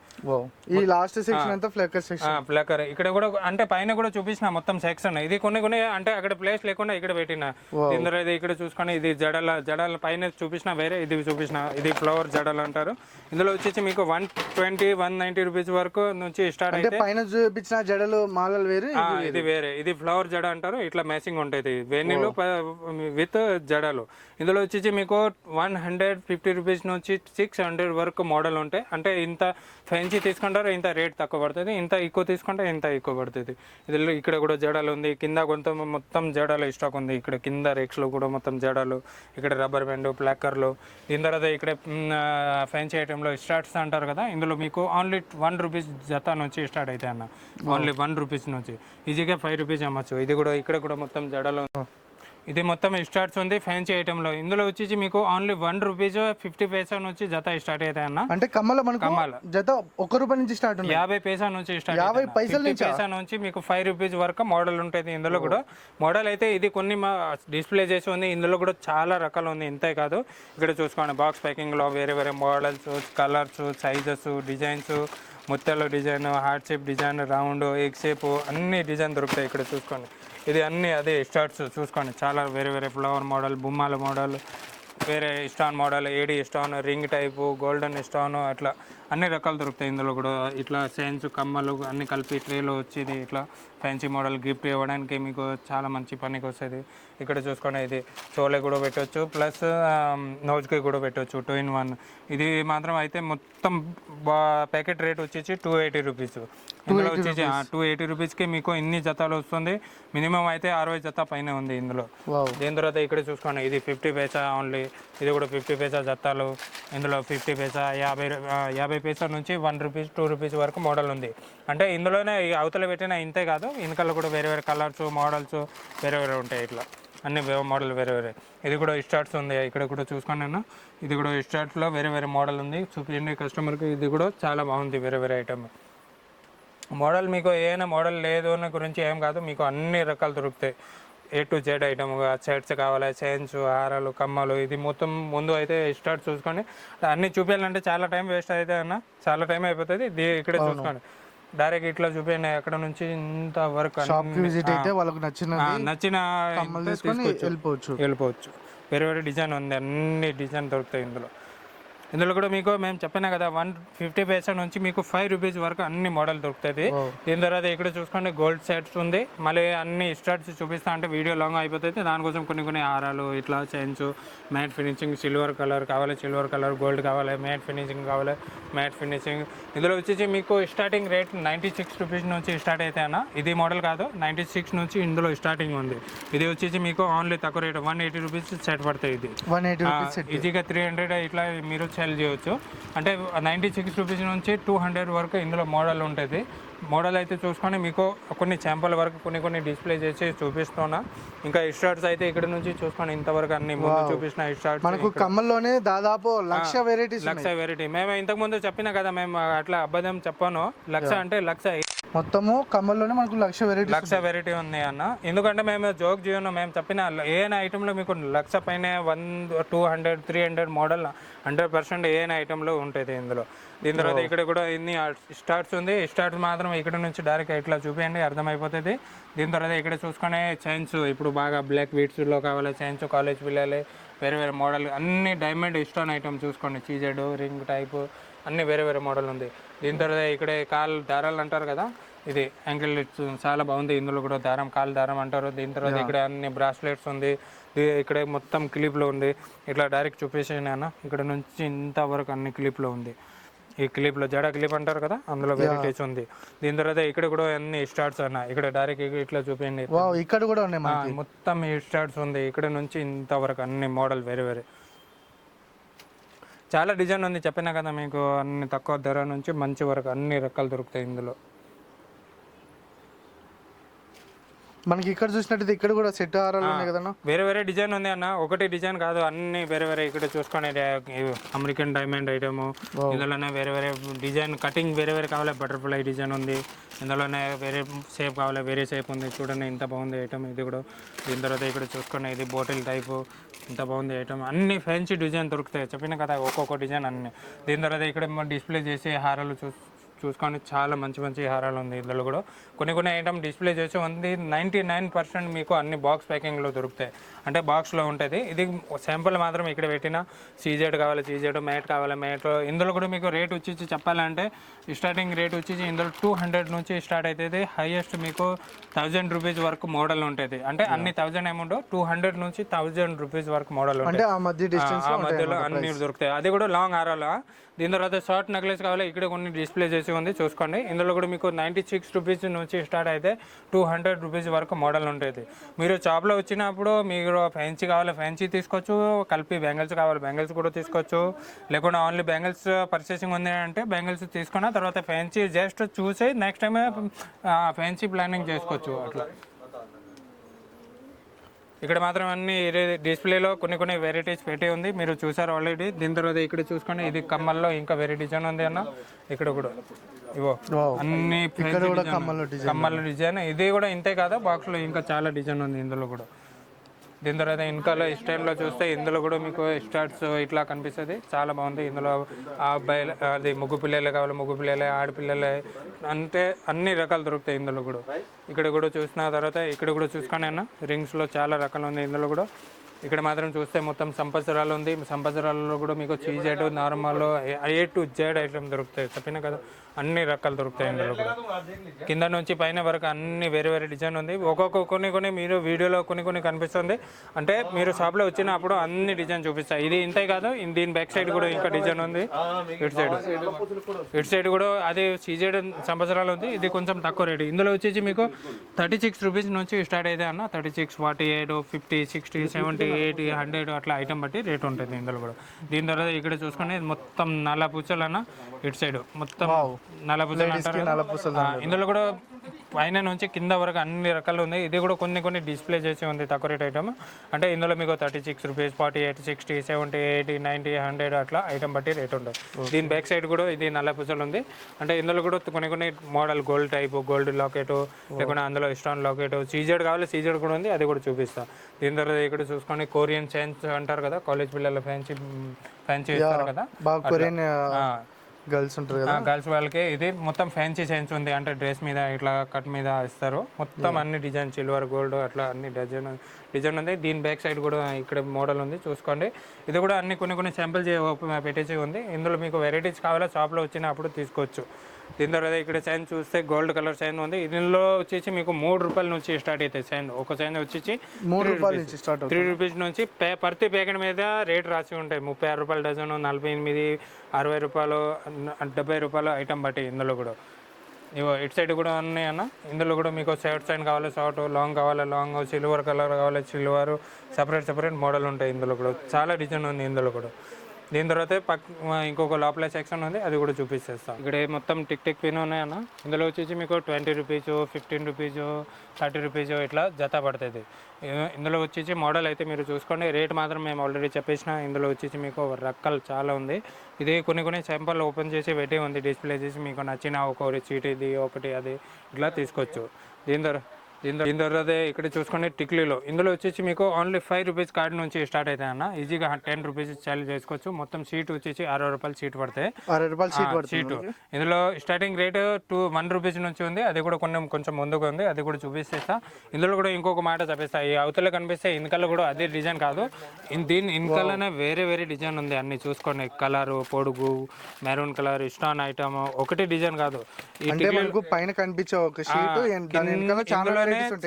ఈ లాస్ట్ సెక్షన్ అంతా ఫ్లక్కర్ ఇక్కడ కూడా అంటే పైన కూడా చూపించిన మొత్తం సెక్షన్. ఇది కొన్ని అంటే అక్కడ ప్లేస్ లేకుండా ఇక్కడ పెట్టిన. ఇందులో ఇక్కడ చూసుకొని ఇది జడల పైన చూపించిన వేరే, ఇది చూపించిన ఇది ఫ్లవర్ జడలు అంటారు. ఇందులో వచ్చేసి మీకు 120, 190 రూపీస్ వరకు నుంచి స్టార్ట్ అయితే. పైన చూపించిన జడలు మాలలు వేరే, ఇది వేరే. ఇది ఫ్లవర్ జడ అంటారు, ఇట్లా మ్యాచింగ్ ఉంటుంది వెన్నీలు విత్ జడలు. ఇందులో వచ్చేసి మీకు 150 రూపీస్ నుంచి 600 వరకు మోడల్ ఉంటాయి. అంటే ఇంత ఫ్యాన్సీ తీసుకుంటారు ఇంత రేట్ తక్కువ పడుతుంది, ఇంత ఎక్కువ తీసుకుంటే ఇంత ఎక్కువ పడుతుంది. ఇది ఇక్కడ కూడా జడలు ఉంది, కింద మొత్తం జడలు స్టాక్ ఉంది. ఇక్కడ కింద రేక్స్లో కూడా మొత్తం జడలు, ఇక్కడ రబ్బర్ బ్యాండ్, ప్లాకర్లు. దీని తర్వాత ఇక్కడ ఫ్యాన్సీ ఐటెంలో స్టార్ట్స్ అంటారు కదా, ఇందులో మీకు ఓన్లీ 1 రూపీస్ జత నుంచి స్టార్ట్ అవుతాయి అన్న. ఓన్లీ 1 రూపీస్ నుంచి ఈజీగా 5 రూపీస్ అమ్మచ్చు. ఇది కూడా ఇక్కడ కూడా మొత్తం జడలు, ఇది మొత్తం స్టార్ట్స్ ఉంది ఫ్యాన్సీ ఐటెంలో. ఇందులో వచ్చేసి మీకు ఓన్లీ 1 రూపీస్ 50 పైసా నుంచి జత స్టార్ట్ అవుతాయి అన్న. అంటే కమ్మల జత 1 రూపాయి నుంచి స్టార్ట్, 50 పైసా నుంచి స్టార్ట్, 50 పైసా నుంచి మీకు 5 రూపీస్ వరకు మోడల్ ఉంటుంది. ఇందులో కూడా మోడల్ అయితే ఇది కొన్ని డిస్ప్లే చేసి ఉంది. ఇందులో కూడా చాలా రకాలు ఉంది, ఇంతే కాదు. ఇక్కడ చూసుకోండి బాక్స్ ప్యాకింగ్లో వేరే మోడల్స్, కలర్స్, సైజెస్, డిజైన్స్, ముత్యాల design, heart shape design, round, egg shape అన్ని డిజైన్ దొరుకుతాయి ఇక్కడ చూసుకోండి. ఇది అన్నీ అదే స్టార్ట్స్ చూసుకోండి. చాలా వేరే ఫ్లవర్ మోడల్, బొమ్మల మోడల్, వేరే stone model, AD stone, ring type, golden stone, అట్లా అన్ని రకాలు దొరుకుతాయి ఇందులో కూడా. ఇట్లా చైన్స్, కమ్మలు అన్ని కలిపి ట్రేలో వచ్చేది. ఇట్లా ఫ్యాన్సీ మోడల్ గిఫ్ట్ ఇవ్వడానికి మీకు చాలా మంచి పనికి వస్తుంది. ఇక్కడ చూసుకోండి ఇది చోలే కూడా పెట్టవచ్చు, ప్లస్ నోజ్కి కూడా పెట్టవచ్చు, 2 in 1. ఇది మాత్రం అయితే మొత్తం ప్యాకెట్ రేట్ వచ్చేసి 280 రూపీస్. ఇందులో వచ్చేసి 280 రూపీస్కి మీకు ఇన్ని జతాలు వస్తుంది. మినిమం అయితే 60 జత పైన ఉంది ఇందులో. దీని తర్వాత ఇక్కడ చూసుకోండి ఇది 50 పైసా ఓన్లీ. ఇది కూడా 50 పైసా జతాలు. ఇందులో 50 పైసా, 50 పైసా నుంచి 1 రూపీస్, 2 రూపీస్ వరకు మోడల్ ఉంది. అంటే ఇందులోనే అవతల పెట్టిన ఇంతే కాదు, వెనకాల కూడా వేరే కలర్స్, మోడల్స్ వేరే ఉంటాయి. ఇట్లా అన్ని మోడల్ వేరే. ఇది కూడా స్టార్ట్స్ ఉంది, ఇక్కడ కూడా చూసుకోండి నేను. ఇది కూడా స్టార్ట్స్లో వేరే మోడల్ ఉంది, చూపించండి కస్టమర్కి. ఇది కూడా చాలా బాగుంది, వేరే ఐటమ్ మోడల్. మీకు ఏమైనా మోడల్ లేదు అన్న గురించి ఏం కాదు, మీకు అన్ని రకాలు దొరుకుతాయి. A to Z item, sets కావాలి, చైన్స్, హారాలు, కమ్మలు. ఇది మొత్తం ముందు అయితే స్టార్ట్ చూసుకోండి. అన్నీ చూపించాలంటే చాలా టైం వేస్ట్ అవుతుంది అన్న, చాలా టైం అయిపోతుంది. ఇక్కడ చూసుకోండి డైరెక్ట్ ఇట్లా చూపించండి అక్కడ నుంచి ఇంత వర్క్ షాప్ కి విజిట్ అయితే వాళ్ళకి నచ్చిన కమ్మలు తీసుకొని వెళ్ళిపోవచ్చు. వేరే వేరే డిజైన్ ఉంది, అన్ని డిజైన్ దొరుకుతాయి ఇందులో కూడా మీకు మేము చెప్పినా కదా 150 పైసా నుంచి మీకు 5 రూపీస్ వరకు అన్ని మోడల్ దొరుకుతుంది. దీని తర్వాత ఇక్కడ చూసుకోండి గోల్డ్ సెట్స్ ఉంది. మళ్ళీ అన్ని స్టార్ట్స్ చూపిస్తా అంటే వీడియో లాంగ్ అయిపోతుంది. దానికోసం కొన్ని హారాలు ఇట్లా chains, matte finishing, silver colour కావాలి సిల్వర్ కలర్, గోల్డ్ కావాలి, మ్యాట్ ఫినిషింగ్ కావాలి మ్యాట్ ఫినిషింగ్. ఇందులో వచ్చేసి మీకు స్టార్టింగ్ రేట్ 96 రూపీస్ నుంచి స్టార్ట్ అయితే అన్న. ఇది మోడల్ కాదు, 96 నుంచి ఇందులో స్టార్టింగ్ ఉంది. ఇది వచ్చేసి మీకు ఓన్లీ తక్కువ రేట్ 180 రూపీస్ సెట్ పడుతుంది. ఇది 180 రూపీస్ ఈజీగా 300 ఇట్లా మీరు సెల్ చేయవచ్చు. అంటే 96 రూపీస్ నుంచి 200 వరకు ఇందులో మోడల్ ఉంటుంది. మోడల్ అయితే చూసుకొని మీకు కొన్ని శాంపుల్ వరకు కొన్ని డిస్ప్లే చేసి చూపిస్తున్నా. ఇంకా స్టార్ట్స్ అయితే ఇక్కడ నుంచి చూసుకొని ఇంతవరకు అన్ని ముందు చూపించిన స్టార్ట్స్ మనకు కమ్మల్లోనే దాదాపు 1,00,000 వెరైటీస్ 1,00,000 వెరైటీ. మేము ఇంతకుముందు చెప్పినా కదా, మేము అట్లా అబద్ధం చెప్పాను. 1,00,000 అంటే 1,00,000 మొత్తము కమ్మల్లోనే మనకు 1,00,000 వెరైటీ ఉంది అన్న. ఎందుకంటే మేము జోక్ చేయను, మేము చెప్పిన ఏదైనా ఐటెంలో మీకు 1,00,000 పైన 100, 200, 300 మోడల్ 100% ఏదైనా ఐటెంలో ఉంటుంది ఇందులో. దీని తర్వాత ఇక్కడ కూడా ఇన్ని స్టార్ట్స్ ఉంది. స్టార్ట్స్ మాత్రం ఇక్కడ నుంచి డైరెక్ట్ ఇట్లా చూపించండి, అర్థమైపోతుంది. దీని తర్వాత ఇక్కడ చూసుకునే చైన్స్, ఇప్పుడు బాగా బ్లాక్ బీట్స్లో కావాలి చైన్స్, కాలేజ్ పిల్లలు వేరే వేరే మోడల్ అన్ని డైమండ్ స్టోన్ ఐటమ్ చూసుకోండి, చీజెడ్ రింగ్ టైపు అన్ని వేరే వేరే మోడల్ ఉంది. దీని తర్వాత ఇక్కడ కాల్ దారాలు అంటారు కదా, ఇది యాంకిల్ చాలా బాగుంది. ఇందులో కూడా దారం, కాల్ దారం అంటారు. దీని తర్వాత ఇక్కడ అన్ని బ్రాస్లెట్స్ ఉంది. ఇక్కడ మొత్తం క్లిప్లో ఉంది. ఇట్లా డైరెక్ట్ చూపించాను అన్న. ఇక్కడ నుంచి ఇంతవరకు అన్ని క్లిప్లో ఉంది. ఈ క్లిప్లో జడ క్లిప్ అంటారు కదా, అందులో వెరైటీస్ ఉంది. దీని తర్వాత ఇక్కడ కూడా అన్ని స్టార్ట్స్ అన్న. ఇక్కడ డైరెక్ట్ ఇట్లా చూపించండి, ఇక్కడ కూడా ఉన్నాయి మొత్తం ఈ స్టార్ట్స్ ఉంది. ఇక్కడ నుంచి ఇంతవరకు అన్ని మోడల్ వేరే వేరే చాలా డిజైన్ ఉంది. చెప్పినా కదా మీకు, అన్ని తక్కువ ధర నుంచి మంచి వరకు అన్ని రకాలు దొరుకుతాయి ఇందులో. మనకి ఇక్కడ చూసినట్టు ఇక్కడ కూడా సెట్ హారాలు ఉన్నాయి కదా, వేరే వేరే డిజైన్ ఉంది అన్న. ఒకటి డిజైన్ కాదు, అన్ని వేరే వేరే. ఇక్కడ చూసుకునే అమెరికన్ డైమండ్ ఐటమ్, ఇందులోనే వేరే వేరే డిజైన్ కటింగ్ వేరే వేరే కావాలి. బటర్ఫ్లై డిజైన్ ఉంది. ఇందులోనే వేరే షేప్ కావాలి, వేరే షేప్ ఉంది. చూడండి ఇంత బాగుంది ఐటమ్ ఇది కూడా. దీని తర్వాత ఇక్కడ చూసుకునే ఇది బాటిల్ టైపు, ఇంత బాగుంది ఐటమ్. అన్ని ఫ్యాన్సీ డిజైన్ దొరుకుతాయి, చెప్పిన కదా ఒక్కొక్క డిజైన్ అన్ని. దీని తర్వాత ఇక్కడ డిస్ప్లే చేసే హారాలు చూసుకొని చాలా మంచి మంచి హారాలు ఉంది. ఇందులో కూడా కొన్ని ఐటమ్ డిస్ప్లే చేసి ఉంది. 99% మీకు అన్ని బాక్స్ ప్యాకింగ్లో దొరుకుతాయి, అంటే బాక్స్లో ఉంటుంది. ఇది శాంపుల్ మాత్రం ఇక్కడ పెట్టిన. సీజెడ్ కావాలి సీజెడ్, మ్యాట్ కావాలి మ్యాట్. ఇందులో కూడా మీకు రేట్ వచ్చి చెప్పాలంటే స్టార్టింగ్ రేట్ వచ్చి ఇందులో 200 నుంచి స్టార్ట్ అవుతుంది. హైయెస్ట్ మీకు 1000 రూపీస్ వరకు మోడల్ ఉంటుంది. అంటే అన్ని 1000 అమౌంట్ 200 నుంచి 1000 రూపీస్ వరకు మోడల్ ఉంటుంది. ఆ మధ్యలో అన్ని దొరుకుతాయి. అది కూడా లాంగ్ హారాలు. దీని తర్వాత షార్ట్ నెక్లెస్ కావాలి, ఇక్కడ కొన్ని డిస్ప్లే చేసి ఉంది చూసుకోండి. ఇందులో కూడా మీకు 96 రూపీస్ నుంచి స్టార్ట్ అయితే 200 రూపీస్ వరకు మోడల్ ఉంటుంది. మీరు షాప్లో వచ్చినప్పుడు మీరు ఫ్యాన్సీ కావాలి ఫ్యాన్సీ తీసుకోవచ్చు, కలిపి బ్యాంగిల్స్ కావాలి బ్యాంగిల్స్ కూడా తీసుకోవచ్చు. లేకుండా ఓన్లీ బ్యాంగిల్స్ పర్చేసింగ్ ఉంది అంటే బ్యాంగిల్స్ తీసుకున్న తర్వాత ఫ్యాన్సీ జస్ట్ చూసి నెక్స్ట్ టైం ఫ్యాన్సీ ప్లానింగ్ చేసుకోవచ్చు అట్లా. ఇక్కడ మాత్రం అన్ని డిస్ప్లేలో కొన్ని వెరైటీస్ పెట్టి ఉంది, మీరు చూసారు ఆల్రెడీ. దీని తర్వాత ఇక్కడ చూసుకోండి, ఇది కమ్మల్లో ఇంకా వేరే డిజైన్ ఉంది అన్న. ఇక్కడ కూడా ఇవో అన్ని కమ్మల డిజైన్. ఇది కూడా ఇంతే కాదా, బాక్స్లో ఇంకా చాలా డిజైన్ ఉంది ఇందులో కూడా. దీని తర్వాత ఇన్కాలో స్టైల్లో చూస్తే ఇందులో కూడా మీకు స్టార్ట్స్ ఇట్లా కనిపిస్తుంది, చాలా బాగుంది. ఇందులో అబ్బాయిలు, అది ముగ్గు పిల్లలే కావాలి ముగ్గు పిల్లలే, ఆడపిల్లలే, అంటే అన్ని రకాలు దొరుకుతాయి ఇందులో కూడా. ఇక్కడ కూడా చూసిన తర్వాత ఇక్కడ కూడా చూసుకొని అన్న, రింగ్స్లో చాలా రకాలు ఉంది ఇందులో కూడా. ఇక్కడ మాత్రం చూస్తే మొత్తం సంపత్సరాలు ఉంది. సంపత్సరాలలో కూడా మీకు చీజెడ్, normal, A to Z item దొరుకుతాయి, చెప్పిన కదా అన్ని రకాలు దొరుకుతాయి ఇందులో కూడా. కింద నుంచి పైన వరకు అన్ని వేరే వేరే డిజైన్ ఉంది. ఒక్కొక్క కొన్ని మీరు వీడియోలో కొన్ని కనిపిస్తుంది, అంటే మీరు షాప్లో వచ్చినప్పుడు అన్ని డిజైన్ చూపిస్తాయి. ఇది ఇంతే కాదు, దీని బ్యాక్ సైడ్ కూడా ఇంకా డిజైన్ ఉంది. ఇటు సైడ్ కూడా అది సీజెడ్ సంవత్సరాలు ఉంది. ఇది కొంచెం తక్కువ రేటు. ఇందులో వచ్చేసి మీకు 36 రూపీస్ నుంచి స్టార్ట్ అయితే అన్న. 36, 48, 50, 60, 70, 80, 100 అట్లా ఐటమ్ బట్టి రేట్ ఉంటుంది ఇందులో కూడా. దీని తర్వాత ఇక్కడ చూసుకుని మొత్తం నల్ల పూసలు అన్న. ఇటు సైడ్ మొత్తం నల్ల పూసలు అంటారు. ఇందులో కూడా పైన నుంచి కింద వరకు అన్ని రకాలు ఉంది. ఇది కూడా కొన్ని డిస్ప్లే చేసి ఉంది తక్కువ రేట్ ఐటమ్. అంటే ఇందులో మీకు 36 రూపీస్, 48, 60, 70, 80, 90, 100 అట్లా ఐటమ్ బట్టి రేట్ ఉంటుంది. దీని బ్యాక్ సైడ్ కూడా ఇది నల్ల పూసలు ఉంది. అంటే ఇందులో కూడా కొన్ని model gold type, gold locket, లేకుండా అందులో స్టోన్ లాకెట్, సీజెడ్ కావాలి సీజెడ్ కూడా ఉంది, అది కూడా చూపిస్తాను. దీని తర్వాత ఇక్కడ చూసుకొని కొరియన్ చైన్స్ అంటారు కదా, కాలేజ్ పిల్లలు ఫ్యాన్సీ ఇస్తారు కదా, గర్ల్స్ ఉంటారు కదా. గర్ల్స్ వాళ్ళకి ఇది మొత్తం ఫ్యాన్సీ చైన్స్ ఉంది, అంటే డ్రెస్ మీద ఇట్లా కట్ మీద ఇస్తారు. మొత్తం అన్ని డిజైన్ సిల్వర్ గోల్డ్ అట్లా అన్ని డిజైన్ ఉంది. దీని బ్యాక్ సైడ్ కూడా ఇక్కడ మోడల్ ఉంది చూసుకోండి. ఇది కూడా అన్ని కొన్ని శాంపిల్ పెట్టేసి ఉంది. ఇందులో మీకు వెరైటీస్ కావాలా షాప్లో వచ్చినప్పుడు తీసుకోవచ్చు. దీని తర్వాత ఇక్కడ చైన్ చూస్తే గోల్డ్ కలర్ చైన్ ఉంది. ఇందులో వచ్చేసి మీకు 3 రూపాయల నుంచి స్టార్ట్ అవుతాయి చైన్. ఒక చైన్ వచ్చేసి 3 రూపాయల నుంచి స్టార్ట్ 3 రూపీస్ నుంచి ప్రతి ప్యాకెట్ మీద రేట్ రాసి ఉంటాయి. 36 రూపాయల డజను, 48, 60 రూపాయలు, 70 రూపాయలు ఐటమ్ బట్టి. ఇందులో కూడా ఇవో ఇటు సైడ్ కూడా ఉన్నాయి అన్న. ఇందులో కూడా మీకు షార్ట్ చైన్ కావాలి, షార్ట్, లాంగ్ కావాలి లాంగ్, సిల్వర్ కలర్ కావాలి సిల్వర్, సపరేట్ మోడల్ ఉంటాయి. ఇందులో కూడా చాలా డిజైన్ ఉంది ఇందులో కూడా. దీని తర్వాత ఇంకొక లోపల సెక్షన్ ఉంది, అది కూడా చూపిస్తాం. ఇక్కడ మొత్తం టిక్ పిన్ ఉన్నాయన్న. ఇందులో వచ్చేసి మీకు 20 రూపీస్, 15 రూపీస్, 30 రూపీస్ ఇట్లా జత పడుతుంది. ఇందులో వచ్చేసి మోడల్ అయితే మీరు చూసుకోండి. రేట్ మాత్రం మేము ఆల్రెడీ చెప్పేసిన. ఇందులో వచ్చేసి మీకు రకాలు చాలా ఉంది. ఇది కొన్ని శాంపుల్ ఓపెన్ చేసి పెట్టి ఉంది, డిస్ప్లే చేసి మీకు నచ్చిన ఒక చీట్ ఇది ఒకటి అది ఇట్లా తీసుకోవచ్చు. దీని తర్వాత ఇక్కడ చూసుకునే టిక్లీలో ఇందులో వచ్చేసి మీకు ఓన్లీ 5 రూపీస్ కార్డు నుంచి స్టార్ట్ అవుతాయి అన్న. ఈజీగా 10 రూపీస్ చార్జ్ చేసుకోవచ్చు. మొత్తం సీట్ వచ్చేసి 60 రూపాయలు సీట్ పడతాయి. 60 రూపాయలు సీటు. ఇందులో స్టార్టింగ్ రేట్ 1 రూపీస్ నుంచి ఉంది. అది కూడా కొంచెం ముందుకు ఉంది, అది కూడా చూపిస్తా. ఇందులో కూడా ఇంకొక మాట చెప్పేస్తా. ఈ అవతల కనిపిస్తే ఇన్కల్లో కూడా అదే డిజైన్ కాదు, దీని ఇన్కల్లోనే వేరే డిజైన్ ఉంది. అన్ని చూసుకోండి, కలర్, పొడుగు, మెరూన్ కలర్, స్టోన్ ఐటమ్, ఒకటి డిజైన్ కాదు. పైన కనిపించే ఒక షీట్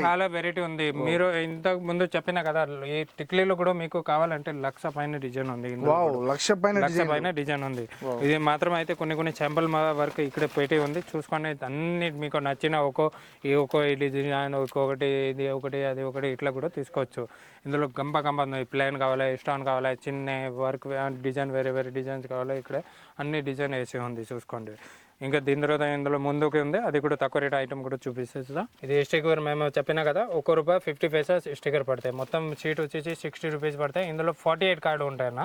చాలా వెరైటీ ఉంది. మీరు ఇంతకు ముందు చెప్పిన కదా, ఈ టిక్లీలో కూడా మీకు కావాలంటే 1,00,000 పైన డిజైన్ ఉంది. 1,00,000 పైన డిజైన్ ఉంది. ఇది మాత్రం అయితే కొన్ని శాంపుల్ వరకు ఇక్కడ పెట్టి ఉంది చూసుకోండి. అన్ని మీకు నచ్చిన ఒక్కో డిజైన్, ఒక్కొక్కటి ఇది ఒకటి అది ఒకటి ఇట్లా కూడా తీసుకోవచ్చు. ఇందులో గంప ఉంది. ప్లేన్ కావాలి, స్టోన్ కావాలి, చిన్న వర్క్ డిజైన్, వేరే డిజైన్స్ కావాలి. ఇక్కడ అన్ని డిజైన్ వేసి ఉంది చూసుకోండి. ఇంకా దీని తర్వాత ఇందులో ముందుకు ఉంది, అది కూడా తక్కువ రేట్ ఐటమ్ కూడా చూపిస్తా. ఇది స్టిక్కర్ మేము చెప్పినా కదా, ₹1 50 పైసా స్టిక్కర్ పడతాయి. మొత్తం షీట్ వచ్చేసి 60 రూపీస్ పడతాయి. ఇందులో 48 కార్డు ఉంటాయన్న.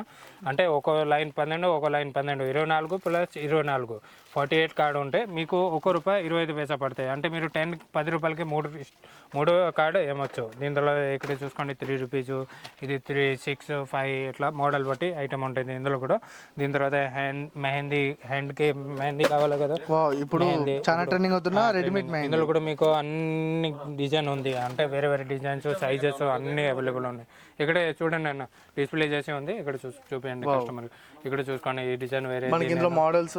అంటే ఒక లైన్ 12, ఒక లైన్ 12, 24 ప్లస్ 24, 48 కార్డు ఉంటే మీకు ₹1 25 పైసా పడతాయి. అంటే మీరు 10 రూపాయలకి 3 కార్డు ఏమొచ్చు. దీంట్లో ఇక్కడ చూసుకోండి 3 రూపీస్, ఇది 3, 6, 5 ఇట్లా మోడల్ బట్టి ఐటమ్ ఉంటుంది ఇందులో కూడా. దీని తర్వాత హ్యాండ్కి మెహందీ కావాలి కదా, ఇప్పుడు చాలా ట్రెండింగ్ అవుతున్నా రెడీమేడ్ మెహందీ. ఇందులో కూడా మీకు అన్ని డిజైన్ ఉంది, అంటే వేరే డిజైన్స్, సైజెస్ అన్ని అవైలబుల్ ఉన్నాయి. ఇక్కడ చూడండి అన్న, డిస్ప్లే చేసి ఉంది, ఇక్కడ చూపించండి కస్టమర్. ఇక్కడ చూసుకోండి ఈ డిజైన్ వేరే మోడల్స్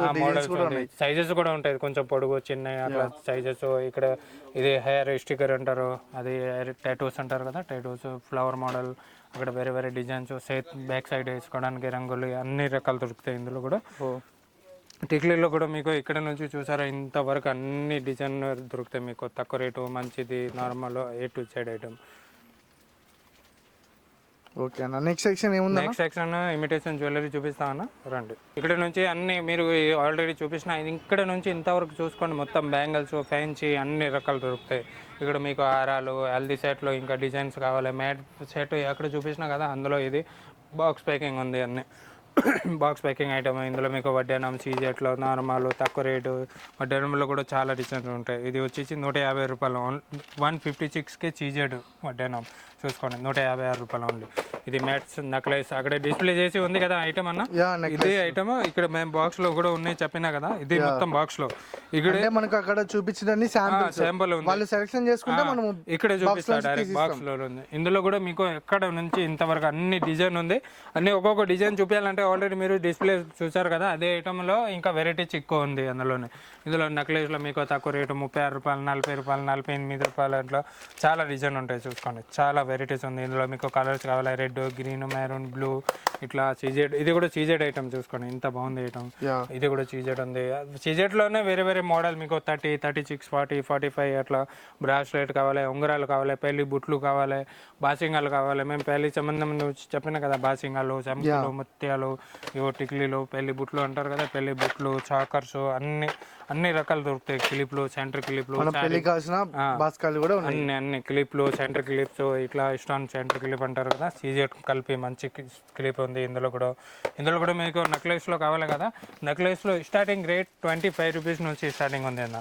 సైజెస్ కూడా ఉంటాయి, కొంచెం పొడుగు చిన్న అట్లా సైజెస్. ఇక్కడ ఇది హెయిర్ స్టిక్కర్ అంటారు, అది టాటూస్ అంటారు కదా, టాటూస్, ఫ్లవర్ మోడల్, అక్కడ వేరే డిజైన్స్, బ్యాక్ సైడ్ వేసుకోవడానికి రంగులు, అన్ని రకాలు దొరుకుతాయి ఇందులో కూడా. టిక్లీలో కూడా మీకు ఇక్కడ నుంచి చూసారా ఇంతవరకు అన్ని డిజైన్ దొరుకుతాయి మీకు. తక్కువ రేటు, మంచిది, normal, A to Z item. Okay అన్న, నెక్స్ట్ సెక్షన్ ఏముంది? నెక్స్ట్ సెక్షన్ ఇమిటేషన్ జ్యువెలరీ చూపిస్తా అన్న, రండి. ఇక్కడ నుంచి అన్ని మీరు ఆల్రెడీ చూపించిన, ఇక్కడ నుంచి ఇంతవరకు చూసుకోండి, మొత్తం బ్యాంగిల్స్, ఫ్యాన్సీ అన్ని రకాలు దొరుకుతాయి. ఇక్కడ మీకు హారాలు, హల్దీ సెట్లో ఇంకా డిజైన్స్ కావాలి, మ్యాట్ సెట్ అక్కడ చూపించిన కదా, అందులో ఇది బాక్స్ ప్యాకింగ్ ఉంది. అన్ని బాక్స్ ప్యాకింగ్ ఐటమ్. ఇందులో మీకు వడ్డానం, సీజెట్లో, నార్మల్, తక్కువ రేటు, వడ్డానంలో కూడా చాలా డిజైన్స్ ఉంటాయి. ఇది వచ్చేసి 150 రూపాయలు, 156కే సీజెడ్ వడ్డానం చూసుకోండి, 156 రూపాయలు ఓన్లీ. ఇది మ్యాట్స్, నెక్లెస్ అక్కడ డిస్ప్లే చేసి ఉంది కదా ఐటమ్ అన్న, ఇదే ఐటమ్ ఇక్కడ మేము బాక్స్ లో కూడా ఉన్నాయి చెప్పినా కదా, ఇది మొత్తం బాక్స్ లో. ఇక్కడ మనకు అక్కడ చూపించడానికి శాంపుల్ ఉంది, వాళ్ళు సెలెక్షన్ చేసుకుంటే మనం ఇక్కడ చూపిస్తా డైరెక్ట్ బాక్స్ లో ఉంది. ఇందులో కూడా మీకు ఎక్కడ నుంచి ఇంతవరకు అన్ని డిజైన్ ఉంది. అన్ని ఒక్కొక్క డిజైన్ చూపించాలంటే ఆల్రెడీ మీరు డిస్ప్లే చూసారు కదా, అదే ఐటమ్ లో ఇంకా వెరైటీస్ ఎక్కువ ఉంది అందులోనే. ఇందులో నెక్లెస్ లో మీకు తక్కువ రేటు 36 రూపాయలు, 40 రూపాయలు, 48 రూపాయలు, అట్లా చాలా డిజైన్ ఉంటాయి చూసుకోండి. చాలా వెరైటీస్ ఉంది. ఇందులో మీకు కలర్స్ కావాలి, రెడ్, గ్రీన్, మెరూన్, బ్లూ, ఇట్లా సీజెడ్. ఇది కూడా సీజెడ్ ఐటమ్ చూసుకోండి, ఇంత బాగుంది ఐటమ్. ఇది కూడా సీజెడ్ ఉంది. సీజెడ్ లోనే వేరే మోడల్ మీకు 30, 36, 40, 45 అట్లా బ్రాస్లెట్ కావాలి, ఉంగరాలు కావాలి, పెళ్లి బుట్లు కావాలి, బాసింగాలు కావాలి. మేము పెళ్లి సంబంధం చెప్పిన కదా, బాసింగాలు, చెంపులు, ముత్యాలు, ఇవో టిక్లీలు, పెళ్లి బుట్లు అంటారు కదా, పెళ్లి బుట్లు, చాకర్స్, అన్ని రకాలు దొరుకుతాయి. క్లిప్లు, సెంటర్ క్లిప్లు, అన్ని క్లిప్లు, సెంటర్ క్లిప్స్, ఇట్లా స్టోన్ సెంటర్ క్లిప్ అంటారు కదా, సీజెడ్ కలిపి మంచి క్లిప్ ఉంది. ఇందులో కూడా మీకు నెక్లెస్ లో కావాలి కదా, నెక్లెస్ లో స్టార్టింగ్ రేట్ 25 రూపీస్ నుంచి స్టార్టింగ్ ఉంది అన్న,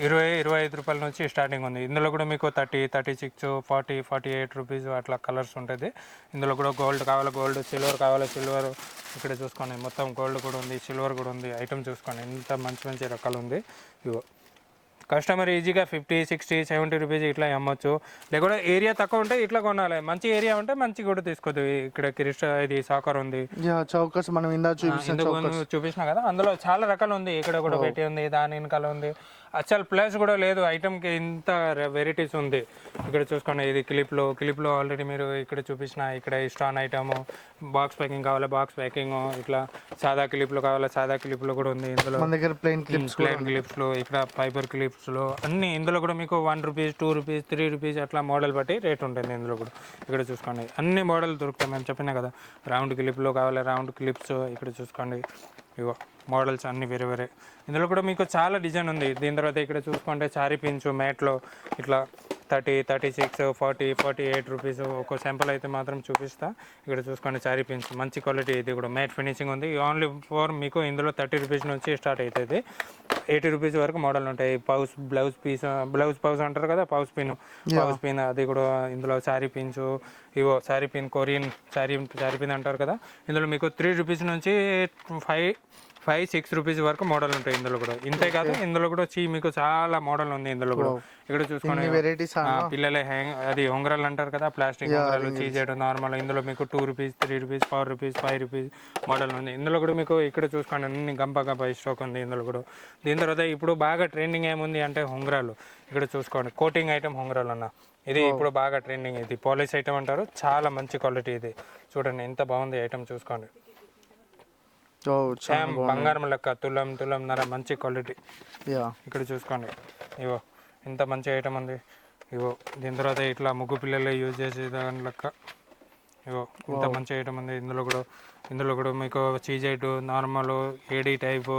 20-25 రూపాయల నుంచి స్టార్టింగ్ ఉంది. ఇందులో కూడా మీకు 30, 36, 40, 48 రూపీస్ అట్లా కలర్స్ ఉంటుంది. ఇందులో కూడా గోల్డ్ కావాలి, గోల్డ్, సిల్వర్ కావాలి, సిల్వర్, ఇక్కడ చూసుకోండి మొత్తం గోల్డ్ కూడా ఉంది, సిల్వర్ కూడా ఉంది. ఐటమ్ చూసుకోండి ఎంత మంచి మంచి రకాలు ఉంది. ఇగో కస్టమర్ ఈజీగా 50, 60, 70 రూపీస్ ఇట్లా అమ్మొచ్చు. లేకపోతే ఏరియా తక్కువ ఉంటే ఇట్లా కొనాలి, మంచి ఏరియా ఉంటే మంచి కూడా తీసుకోవద్దు. ఇక్కడ ఇది సాకర్ ఉంది, చౌకస్ మనం ఇందా చూపించిన కదా, అందులో చాలా రకాలు ఉంది. ఇక్కడ కూడా పెట్టి ఉంది, దాని వెనకాల ఉంది. అసలు ప్లస్ కూడా లేదు, ఐటమ్కి ఇంత వెరైటీస్ ఉంది. ఇక్కడ చూసుకోండి ఇది క్లిప్లో ఆల్రెడీ మీరు ఇక్కడ చూపించిన ఇక్కడ స్టాన్ ఐటమ్, బాక్స్ ప్యాకింగ్ కావాలి బాక్స్ ప్యాకింగ్, ఇట్లా సాదా క్లిప్లో కావాలి సాదా క్లిప్లో కూడా ఉంది. ఇందులో మన దగ్గర ప్లెయిన్ క్లిప్స్లో, ఇక్కడ ఫైబర్ క్లిప్స్లో అన్ని. ఇందులో కూడా మీకు 1 రూపీస్, 2 రూపీస్, 3 రూపీస్ అట్లా మోడల్ బట్టి రేట్ ఉంటుంది. ఇందులో కూడా ఇక్కడ చూసుకోండి అన్ని మోడల్ దొరుకుతాయి. మేము చెప్పినా కదా రౌండ్ క్లిప్లో కావాలి రౌండ్ క్లిప్స్. ఇక్కడ చూసుకోండి ఇగో మోడల్స్ అన్నీ వేరే వేరే. ఇందులో కూడా మీకు చాలా డిజైన్ ఉంది. దీని తర్వాత ఇక్కడ చూసుకుంటే చారీ పిన్స్ మ్యాట్లో ఇట్లా 30, 36, 40, 48 రూపీస్. ఒక శాంపుల్ అయితే మాత్రం చూపిస్తా. ఇక్కడ చూసుకోండి చారీ పిన్స్ మంచి క్వాలిటీ. ఇది కూడా మ్యాట్ ఫినిషింగ్ ఉంది. ఓన్లీ ఫర్ మీకు ఇందులో 30 రూపీస్ నుంచి స్టార్ట్ అవుతుంది. 80 రూపీస్ వరకు మోడల్ ఉంటాయి. బ్లౌజ్ పౌస్ అంటారు కదా, పౌస్ పిన్ అది కూడా. ఇందులో చారీ పిన్స్ ఇవో చారీ పిన్ కొరియన్ చారీ పిన్ అంటారు కదా. ఇందులో మీకు 3 రూపీస్ నుంచి 5, 6 రూపీస్ వరకు మోడల్ ఉంటాయి. ఇందులో కూడా ఇంతే కాదు, ఇందులో కూడా మీకు చాలా మోడల్ ఉంది. ఇందులో కూడా ఇక్కడ చూసుకోండి పిల్లల అది ఉంగరాలు అంటారు కదా, ప్లాస్టిక్ ఉంగరాలు చీజెడ్ నార్మల్. ఇందులో మీకు 2 rupees, 3 rupees, 4 rupees, 5 rupees model ఉంది. ఇందులో కూడా మీకు ఇక్కడ చూసుకోండి అన్ని గంప స్టాక్ ఉంది ఇందులో కూడా. దీని తర్వాత ఇప్పుడు బాగా ట్రెండింగ్ ఏముంది అంటే ఉంగరాలు. ఇక్కడ చూసుకోండి కోటింగ్ ఐటమ్ ఉంగరాలు అన్న, ఇది ఇప్పుడు బాగా ట్రెండింగ్. ఇది పాలిష్ ఐటమ్ అంటారు, చాలా మంచి క్వాలిటీ. ఇది చూడండి ఎంత బాగుంది ఐటమ్ చూసుకోండి. బంగారం లెక్క తులంన్నర మంచి క్వాలిటీ. ఇక్కడ చూసుకోండి ఇవో ఇంత మంచి ఐటమ్ ఉంది. ఇవో దీని తర్వాత ఇట్లా ముగ్గు పిల్లలు యూజ్ చేసే దాని లెక్క ఇవో ఇంత మంచి ఐటమ్ ఉంది. ఇందులో కూడా మీకు చీజైట్ నార్మల్ ఏడీ టైపు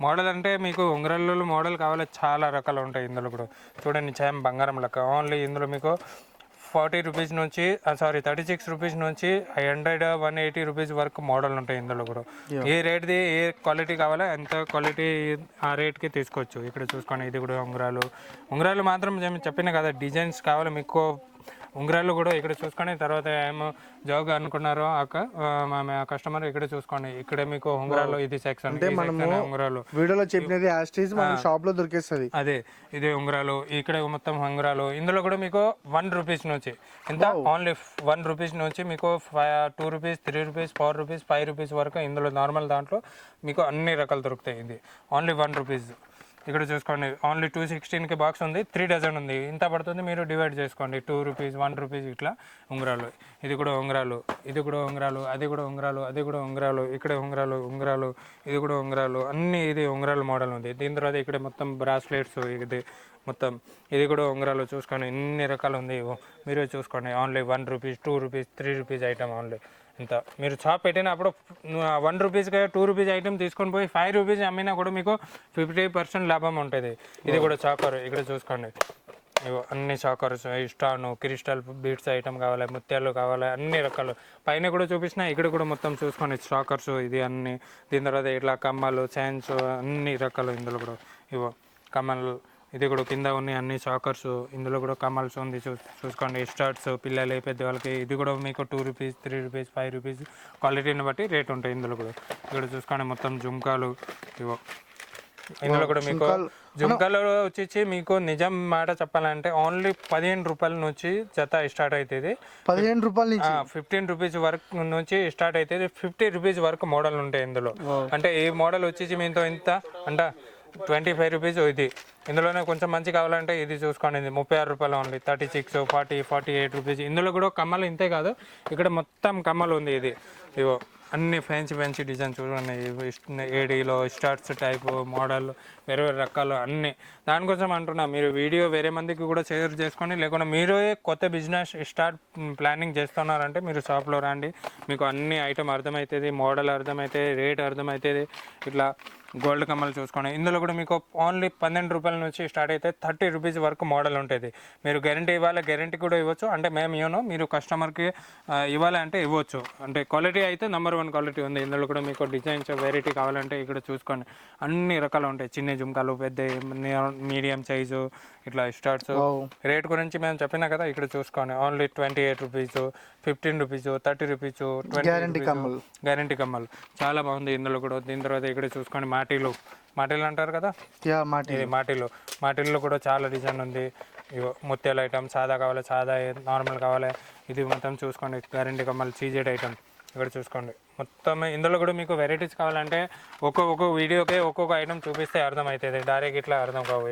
మోడల్. అంటే మీకు ఉంగరాలలో మోడల్ కావాలి, చాలా రకాలు ఉంటాయి. ఇందులో కూడా చూడండి చామ్ బంగారం లెక్క. ఓన్లీ ఇందులో మీకు 40 రూపీస్ నుంచి 36 రూపీస్ నుంచి 100, 180 రూపీస్ వరకు మోడల్ ఉంటాయి. ఇందులో కూడా ఏ రేట్ది ఏ క్వాలిటీ కావాలో అంత క్వాలిటీ ఆ రేట్కి తీసుకోవచ్చు. ఇక్కడ చూసుకోండి ఇది కూడా ఉంగరాలు మాత్రం చెప్పిన కదా డిజైన్స్ కావాలి మీకు. ఉంగరాలు కూడా ఇక్కడ చూసుకొని తర్వాత ఏమో జాగ్ అనుకున్నారో ఆ కస్టమర్ ఇక్కడ చూసుకోండి. ఇక్కడ మీకు ఉంగరాలు ఇది సెక్షన్ ఉంగరాలు వీడియోలో చెప్పినది షాప్ లో దొరికేస్తుంది. అదే ఇది ఉంగరాలు, ఇక్కడ మొత్తం ఉంగరాలు. ఇందులో కూడా మీకు 1 రూపీస్ నుంచి ఎంత ఓన్లీ 1 రూపీస్ నుంచి మీకు 2 రూపీస్, 3 రూపీస్, 4 రూపీస్, 5 రూపీస్ వరకు ఇందులో నార్మల్ దాంట్లో మీకు అన్ని రకాలు దొరుకుతాయి. ఇది ఓన్లీ 1 రూపీస్. ఇక్కడ చూసుకోండి ఓన్లీ 216కి బాక్స్ ఉంది, 3 డజన్ ఉంది. ఇంత పడుతుంది, మీరు డివైడ్ చేసుకోండి. 2 రూపీస్, 1 రూపీస్ ఇట్లా ఉంగరాలు. ఇది కూడా ఉంగరాలు, ఇది కూడా ఉంగరాలు, అది కూడా ఉంగరాలు, అది కూడా ఉంగరాలు, ఇక్కడ ఉంగరాలు, ఇది కూడా ఉంగరాలు, అన్ని ఇది ఉంగరాలు మోడల్ ఉంది. దీని తర్వాత ఇక్కడ మొత్తం బ్రాస్లెట్స్, ఇది మొత్తం ఇది కూడా ఉంగరాలు. చూసుకోండి ఎన్ని రకాలు ఉంది, మీరే చూసుకోండి. Only 1 rupees, 2 rupees, 3 rupees item only. ఇంత మీరు షాప్ పెట్టినప్పుడు 1 రూపీస్గా 2 రూపీస్ ఐటమ్ తీసుకొని పోయి 5 రూపీస్ అమ్మినా కూడా మీకు 50% లాభం ఉంటుంది. ఇది కూడా చాకర్. ఇక్కడ చూసుకోండి అన్ని చాకర్స్, స్టాను, క్రిస్టల్ బీట్స్ ఐటమ్ కావాలి, ముత్యాలు కావాలి, అన్ని రకాలు. పైన కూడా చూపించిన ఇక్కడ కూడా మొత్తం చూసుకోండి చాకర్స్ ఇది అన్ని. దీని తర్వాత ఇట్లా కమ్మలు, చైన్స్ అన్ని రకాలు. ఇందులో కూడా కమ్మలు, ఇది కూడా కింద ఉన్నాయి అన్ని చాకర్స్. ఇందులో కూడా కమల్స్ ఉంది చూసుకోండి. స్టార్ట్స్ పిల్లలు పెద్దవాళ్ళకి. ఇది కూడా మీకు 2 రూపీస్, 3 రూపీస్, 5 రూపీస్ క్వాలిటీని బట్టి రేట్ ఉంటాయి. ఇందులో కూడా ఇక్కడ చూసుకోండి మొత్తం జుంకాలు. ఇందులో కూడా మీకు జుంకాలు వచ్చి మీకు నిజం మాట చెప్పాలంటే ఓన్లీ 15 రూపాయల నుంచి జత స్టార్ట్ అవుతుంది. 15 రూపాయల నుంచి 15 రూపీస్ వరకు నుంచి స్టార్ట్ అవుతుంది. 50 రూపీస్ వరకు మోడల్ ఉంటాయి ఇందులో. అంటే ఈ మోడల్ వచ్చేసి మీతో ఇంత అంటే 25 రూపీస్. ఇది ఇందులోనే కొంచెం మంచి కావాలంటే ఇది చూసుకోండి, ఇది 36 రూపాయలు ఓన్లీ. 36, 40, 48 రూపీస్. ఇందులో కూడా కమ్మలు ఇంతే కాదు, ఇక్కడ మొత్తం కమ్మలు ఉంది. ఇది ఇవో అన్ని ఫ్యాన్సీ డిజైన్ చూడండి. ఏడీలో స్టార్ట్స్ టైపు మోడల్ వేరే రకాలు అన్నీ. దానికోసం అంటున్నా మీరు వీడియో వేరే మందికి కూడా షేర్ చేసుకొని, లేకుండా మీరే కొత్త బిజినెస్ స్టార్ట్ ప్లానింగ్ చేస్తున్నారంటే మీరు షాప్లో రండి. మీకు అన్ని ఐటమ్ అర్థమవుతుంది, మోడల్ అర్థమవుతుంది, రేట్ అర్థమవుతుంది. ఇట్లా గోల్డ్ కమ్మలు చూసుకోండి. ఇందులో కూడా మీకు ఓన్లీ 12 రూపాయల నుంచి స్టార్ట్ అయితే 30 రూపీస్ వరకు మోడల్ ఉంటుంది. మీరు గ్యారంటీ ఇవ్వాలి, గ్యారంటీ కూడా ఇవ్వచ్చు. అంటే మేము ఇవ్వను, మీరు కస్టమర్కి ఇవ్వాలి అంటే ఇవ్వచ్చు. అంటే క్వాలిటీ అయితే నెంబర్ 1 క్వాలిటీ ఉంది. ఇందులో కూడా మీకు డిజైన్స్ వెరైటీ కావాలంటే ఇక్కడ చూసుకోండి, అన్ని రకాలు ఉంటాయి. చిన్న జుంకాలు, పెద్ద, మీడియం సైజు, ఇట్లా స్టార్ట్స్. రేట్ గురించి మేము చెప్పినా కదా, ఇక్కడ చూసుకోండి. Only 28 rupees, 15 rupees, 30 rupees, 20 guarantee కమ్మలు చాలా బాగుంది ఇందులో కూడా. దీని తర్వాత ఇక్కడ చూసుకోండి, మాటీలు అంటారు కదా, ఇది మాటీల్లో కూడా చాలా డిజైన్ ఉంది. ఇగో ముత్యాల ఐటమ్, సాదా కావాలి, సాదా నార్మల్ కావాలి, ఇది మొత్తం చూసుకోండి. గ్యారంటీ కమ్మలు, సీజెడ్ ఐటమ్ ఇక్కడ చూసుకోండి. మొత్తం ఇందులో కూడా మీకు వెరైటీస్ కావాలంటే ఒక్కొక్క వీడియోకి ఒక్కొక్క ఐటమ్ చూపిస్తే అర్థమవుతుంది, డైరెక్ట్ ఇట్లా అర్థం కావు.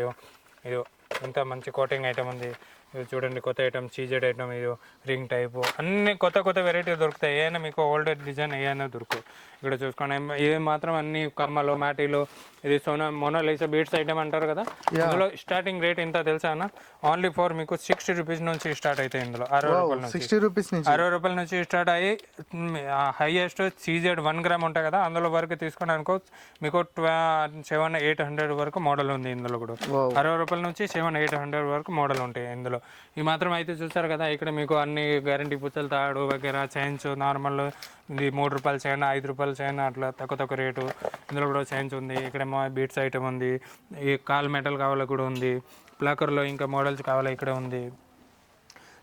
ఇదో ఇంత మంచి కోటింగ్ ఐటమ్ ఉంది. ఇది చూడండి, కొత్త ఐటమ్, సీజెడ్ ఐటమ్, ఇది రింగ్ టైపు, అన్ని కొత్త వెరైటీ దొరుకుతాయి. ఏమైనా మీకు ఓల్డ్ డిజైన్ ఏమైనా దొరుకు. ఇక్కడ చూసుకోండి, ఇది మాత్రం అన్ని కమ్మలు, మాటీలు, ఇది మోనాలిసా బీడ్స్ ఐటమ్ అంటారు కదా. ఇందులో స్టార్టింగ్ రేట్ ఎంత తెలుసా అన్న? ఓన్లీ ఫర్ మీకు 60 రూపీస్ నుంచి స్టార్ట్ అవుతాయి. ఇందులో 60 రూపాయల నుంచి స్టార్ట్ అయ్యి హైయెస్ట్ సీజెడ్ 1 గ్రామ్ ఉంటాయి కదా, అందులో వరకు తీసుకుని అనుకో మీకు 700-800 వరకు మోడల్ ఉంది. ఇందులో కూడా 60 రూపాయల నుంచి 700-800 వరకు మోడల్ ఉంటాయి. ఇందులో ఈ మాత్రం అయితే చూస్తారు కదా, ఇక్కడ మీకు అన్ని గ్యారంటీ పుచ్చలు, తాడు వగేరా, చైన్స్, నార్మల్, ఇది 3 రూపాయల చైన్, 5 రూపాయల చైన్, అట్లా తక్కువ రేటు. ఇందులో కూడా చైన్స్ ఉంది. ఇక్కడేమో బీట్స్ ఐటమ్ ఉంది. ఈ కాల్ మెటల్ కావాలి కూడా ఉంది. ప్లాకర్లో ఇంకా మోడల్స్ కావాలి ఇక్కడ ఉంది.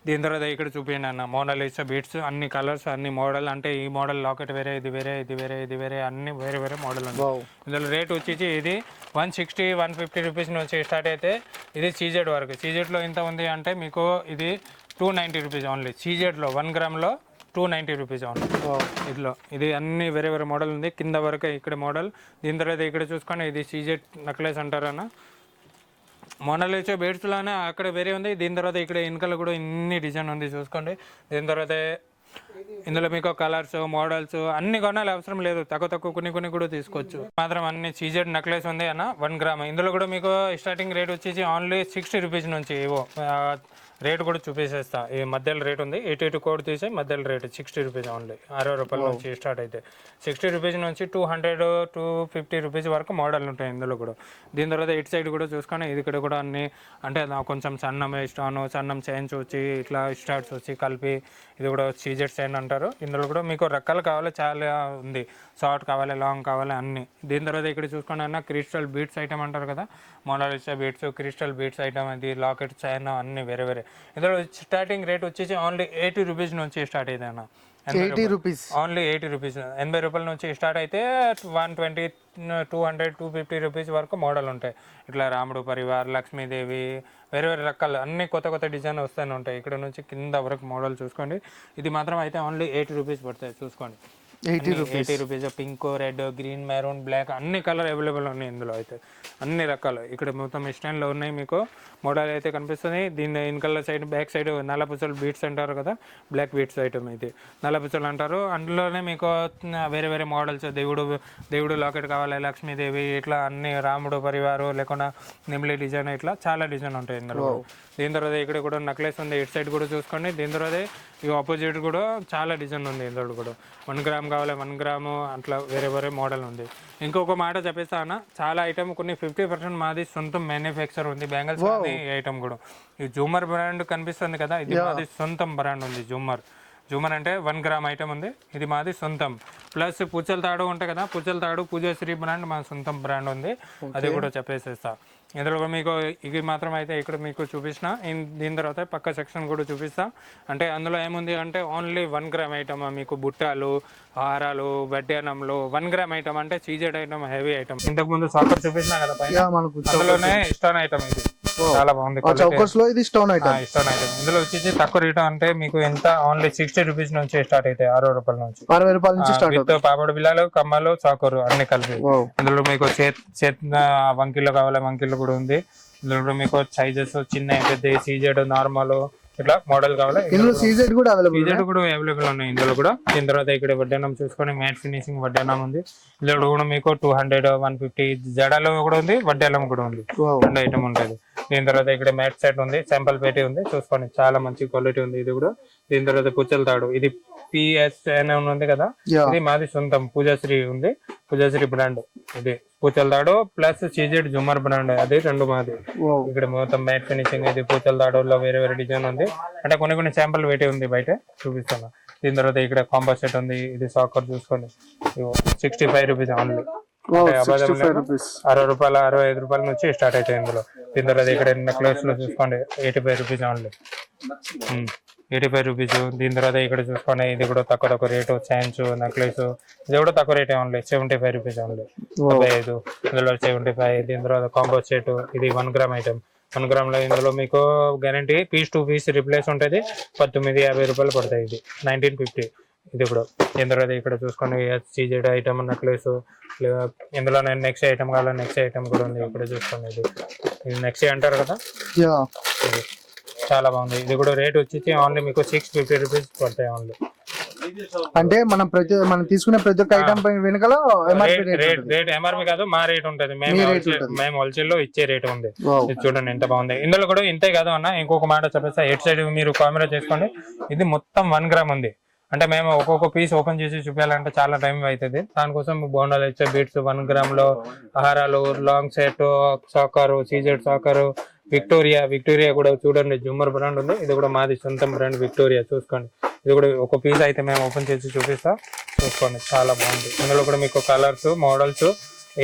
దీని తర్వాత ఇక్కడ చూపించండి అన్న, మోనాలిసా బీట్స్, అన్ని కలర్స్, అన్ని మోడల్. అంటే ఈ మోడల్ లాకెట్ వేరే, ఇది వేరే, ఇది వేరే, అన్ని వేరే మోడల్ ఉంది. ఇందులో రేట్ వచ్చేసి ఇది 160-150 రూపీస్ నుంచి స్టార్ట్ అయితే ఇది సీజెడ్ వరకు. సీజెడ్లో ఎంత ఉంది అంటే మీకు ఇది 290 రూపీస్ ఓన్లీ. సీజెడ్లో 1 గ్రామ్లో 290 rupees only. ఇట్లా ఇది అన్ని వేరే మోడల్ ఉంది. కింద వరకు ఇక్కడ మోడల్. దీని తర్వాత ఇక్కడ చూసుకోండి, ఇది సీజెడ్ నెక్లెస్ అంటారన్న. మోనాలిసా బేడ్స్లోనే అక్కడ వేరే ఉంది. దీని తర్వాత ఇక్కడ వెనకాల కూడా ఇన్ని డిజైన్ ఉంది చూసుకోండి. దీని తర్వాత ఇందులో మీకు కలర్స్, మోడల్స్ అన్ని కొనాలి అవసరం లేదు, తక్కువ కొన్ని కూడా తీసుకోవచ్చు. మాత్రం అన్ని సీజెడ్ నెక్లెస్ ఉంది అన్న 1 గ్రామ్. ఇందులో కూడా మీకు స్టార్టింగ్ రేట్ వచ్చేసి ఓన్లీ 60 రూపీస్ నుంచి. రేట్ కూడా చూపించేస్తా. ఈ మధ్యలో రేట్ ఉంది, 88 కోడ్ తీసి మధ్యలో రేట్ 60 రూపీస్ ఓన్లీ. 60 రూపాయల నుంచి స్టార్ట్ అయితే 60 రూపీస్ నుంచి 200-250 రూపీస్ వరకు మోడల్ ఉంటాయి ఇందులో కూడా. దీని తర్వాత ఇటు సైడ్ కూడా చూసుకొని, ఇది ఇక్కడ కూడా అన్ని అంటే కొంచెం సన్నం ఇస్తాను, సన్నం చైన్స్ వచ్చి ఇట్లా స్టార్ట్స్ వచ్చి కలిపి, ఇది కూడా సీజెడ్ చైన్ అంటారు. ఇందులో కూడా మీకు రకాలు కావాలి, చాలా ఉంది. షార్ట్ కావాలి, లాంగ్ కావాలి, అన్ని. దీని తర్వాత ఇక్కడ చూసుకోండి అన్న, క్రిస్టల్ బీట్స్ ఐటమ్ అంటారు కదా, Mona Lisa beads, crystal beads item, అది లాకెట్, చైన్, అన్ని వేరే. ఇందులో స్టార్టింగ్ రేట్ వచ్చేసి ఓన్లీ 80 రూపీస్ నుంచి స్టార్ట్ అయితే అన్న. 80 రూపీస్ ఓన్లీ. 80 రూపీస్, 80 రూపాయల నుంచి స్టార్ట్ అయితే 120, 200, 250 రూపీస్ వరకు మోడల్ ఉంటాయి. ఇట్లా రాముడు పరివార్, లక్ష్మీదేవి, వేరే రకాలు అన్ని కొత్త డిజైన్ వస్తూనే ఉంటాయి. ఇక్కడ నుంచి కింద వరకు మోడల్ చూసుకోండి. ఇది మాత్రం అయితే ఓన్లీ 80 రూపీస్ పడతాయి చూసుకోండి. 80 rupees. Pink, red, green, maroon, black అన్ని కలర్ అవైలబుల్ ఉన్నాయి ఇందులో అయితే, అన్ని రకాలు. ఇక్కడ మొత్తం స్టాండ్లో ఉన్నాయి మీకు మోడల్ అయితే కనిపిస్తుంది. దీని ఇన్కలర్ సైడ్, బ్యాక్ సైడ్ నల్లపుచ్చలు బీట్స్ అంటారు కదా, బ్లాక్ బీట్స్ ఐటమ్ ఇది నల్లపుచ్చలు అంటారు. అందులోనే మీకు వేరే మోడల్స్, దేవుడు లాకెట్ కావాలి, లక్ష్మీదేవి, ఇట్లా అన్ని, రాముడు పరివారు, లేకుండా నిమ్లి డిజైన్, ఇట్లా చాలా డిజైన్ ఉంటాయి ఇందులో. దీని తర్వాత ఇక్కడ కూడా నెక్లెస్ ఉంది, ఇటు సైడ్ కూడా చూసుకోండి. దీని తర్వాత ఈ ఆపోజిట్ కూడా చాలా డిజైన్ ఉంది ఇందులో కూడా. 1 గ్రామ్ కావాలి, 1 గ్రాము, అట్లా వేరే మోడల్ ఉంది. ఇంకొక మాట చెప్పేస్తా అన్న, చాలా ఐటమ్ కొన్ని 50% మాది సొంతం మ్యానుఫ్యాక్చర్ ఉంది. బ్యాంగిల్స్ ఈ ఐటమ్ కూడా, ఈ జూమర్ బ్రాండ్ కనిపిస్తుంది కదా, ఇది మాది సొంతం బ్రాండ్ ఉంది. జూమర్ అంటే 1 గ్రామ్ ఐటమ్ ఉంది, ఇది మాది సొంతం. ప్లస్ పుచ్చల తాడు ఉంటాయి కదా, పుచ్చల తాడు పూజశ్రీ బ్రాండ్ మా సొంతం బ్రాండ్ ఉంది, అది కూడా చెప్పేసేస్తా. ఇందులో మీకు ఇది మాత్రం అయితే ఇక్కడ మీకు చూపిస్తున్నా. దీని తర్వాత పక్క సెక్షన్ కూడా చూపిస్తా. అంటే అందులో ఏముంది అంటే ఓన్లీ 1 గ్రామ్ ఐటమ్, మీకు బుట్టాలు, హారాలు, వడ్డానంలో 1 గ్రామ్ ఐటమ్, అంటే సీజెడ్ ఐటమ్, హెవీ ఐటమ్. ఇంతకు ముందు సాకర్ చూపిస్తున్నా కదా పైన, అందులోనే స్టోన్ ఐటమ్ ఇది చాలా బాగుంది. స్టోన్ ఐటమ్ ఇందులో వచ్చేసి తక్కువ రేట్ అంటే మీకు ఎంత, ఓన్లీ 60 రూపీస్ నుంచి స్టార్ట్ అయితే 60 రూపాయల నుంచి పాపడ బిల్లాలు, కమ్మలు, చాకూరు అన్ని కలిపి. ఇందులో మీకు చేత్ వంకిల్లో కావాలి, వంకిల్లో కూడా ఉంది. ఇందులో కూడా మీకు సైజెస్ చిన్న, పెద్ద, సీజెడ్, నార్మల్, ఇట్లా మోడల్ కావాలి. సీజెడ్ కూడా అవైలబుల్ ఉన్నాయి ఇందులో కూడా. దీని తర్వాత ఇక్కడ వడ్డానం చూసుకొని, మ్యాట్ ఫినిషింగ్ వడ్డానం ఉంది. ఇందులో కూడా మీకు 200, 150 జడాలు కూడా ఉంది, వడ్డానం కూడా ఉంది, 2 ఐటమ్ ఉంటుంది. దీని తర్వాత ఇక్కడ మ్యాట్ సెట్ ఉంది, శాంపుల్ పెట్టి ఉంది చూసుకోండి, చాలా మంచి క్వాలిటీ ఉంది ఇది కూడా. దీని తర్వాత పుచ్చల తాడు, ఇది పిఎస్ అని ఉంది కదా, Yeah. ఇది మాది సొంతం పూజాశ్రీ ఉంది, పూజాశ్రీ బ్రాండ్. ఇది పూచల తాడు ప్లస్ చీజెడ్ జుమ్మర్ బ్రాండ్, అది రెండు మాది. Wow. ఇక్కడ మొత్తం మ్యాట్ ఫినిషింగ్, ఇది పూచల తాడులో వేరే వేరే డిజైన్ ఉంది. అంటే కొన్ని శాంపుల్ పెట్టి ఉంది బయట చూపిస్తాను. దీని తర్వాత ఇక్కడ కాంబో సెట్ ఉంది, ఇది సాకర్ చూసుకోండి, 65 రూపీస్ ఓన్లీ. Wow, అంటే 65 rupees. 60 రూపాయలు 65 రూపాయల నుంచి స్టార్ట్ అవుతాయి ఇందులో. దీని తర్వాత ఇక్కడ నెక్లెస్ లో చూసుకోండి 85 రూపీస్ ఓన్లీ, 85 రూపీస్. దీని తర్వాత ఇక్కడ చూసుకోండి, ఇది కూడా తక్కువ రేటు, చైన్స్ నెక్లెస్, ఇది కూడా తక్కువ రేటే ఓన్లీ, 75 రూపీస్ ఓన్లీ, 75. ఇందులో 75. దీని తర్వాత కాంబో సెట్, ఇది 1 గ్రామ్ ఐటమ్, 1 గ్రామ్ లో ఇందులో మీకు guarantee piece to piece replace ఉంటుంది, 1950 రూపాయలు పడతాయి, ఇది 1950. ఇది కూడా దీని తర్వాత ఇక్కడ చూసుకోండి చీజెడ్ ఐటమ్ నెక్లెస్, ఇందులో నేను నెక్స్ట్ ఐటమ్ కావాలి, నెక్స్ట్ ఐటమ్ కూడా ఉంది ఇక్కడ చూసుకోండి. ఇది నెక్స్ట్ అంటారు కదా, Yeah. ఇది చాలా బాగుంది. ఇది కూడా రేట్ వచ్చి ఓన్లీ మీకు 650 రూపీస్ పడతాయి ఓన్లీ. అంటే మనం తీసుకునే ప్రతి ఒక్క ఐటమ్ పైన వెనకాల MRP రేట్ ఉంటుంది. రేట్ ఎంఆర్పి కాదు, మా రేట్ ఉంటుంది, మీ rate ఉంటుంది. మేము హోల్సేల్ లో ఇచ్చే రేట్ ఉంది. Wow. ఇది చూడండి ఎంత బాగుంది. ఇందులో కూడా ఇంతే కాదు అన్న, ఇంకొక మాట చెప్పేస్తా, ఎయిట్ సైడ్ మీరు కెమెరా చేసుకోండి, ఇది మొత్తం 1 గ్రామ్ ఉంది. అంటే మేము ఒక్కొక్క పీస్ ఓపెన్ చేసి చూపించాలంటే చాలా టైం అవుతుంది, దానికోసం బోండాలు ఇచ్చే బీట్స్ 1 గ్రామ్ లో, హారాలు, లాంగ్ సెట్, సాకరు, సీజెడ్ సాకరు, విక్టోరియా కూడా చూడండి జుమ్మర్ బ్రాండ్ ఉంది, ఇది కూడా మాది సొంతం బ్రాండ్ విక్టోరియా చూసుకోండి. ఇది కూడా ఒక పీస్ అయితే మేము ఓపెన్ చేసి చూపిస్తా, చూసుకోండి చాలా బాగుంది. ఇందులో కూడా మీకు కలర్స్, మోడల్స్,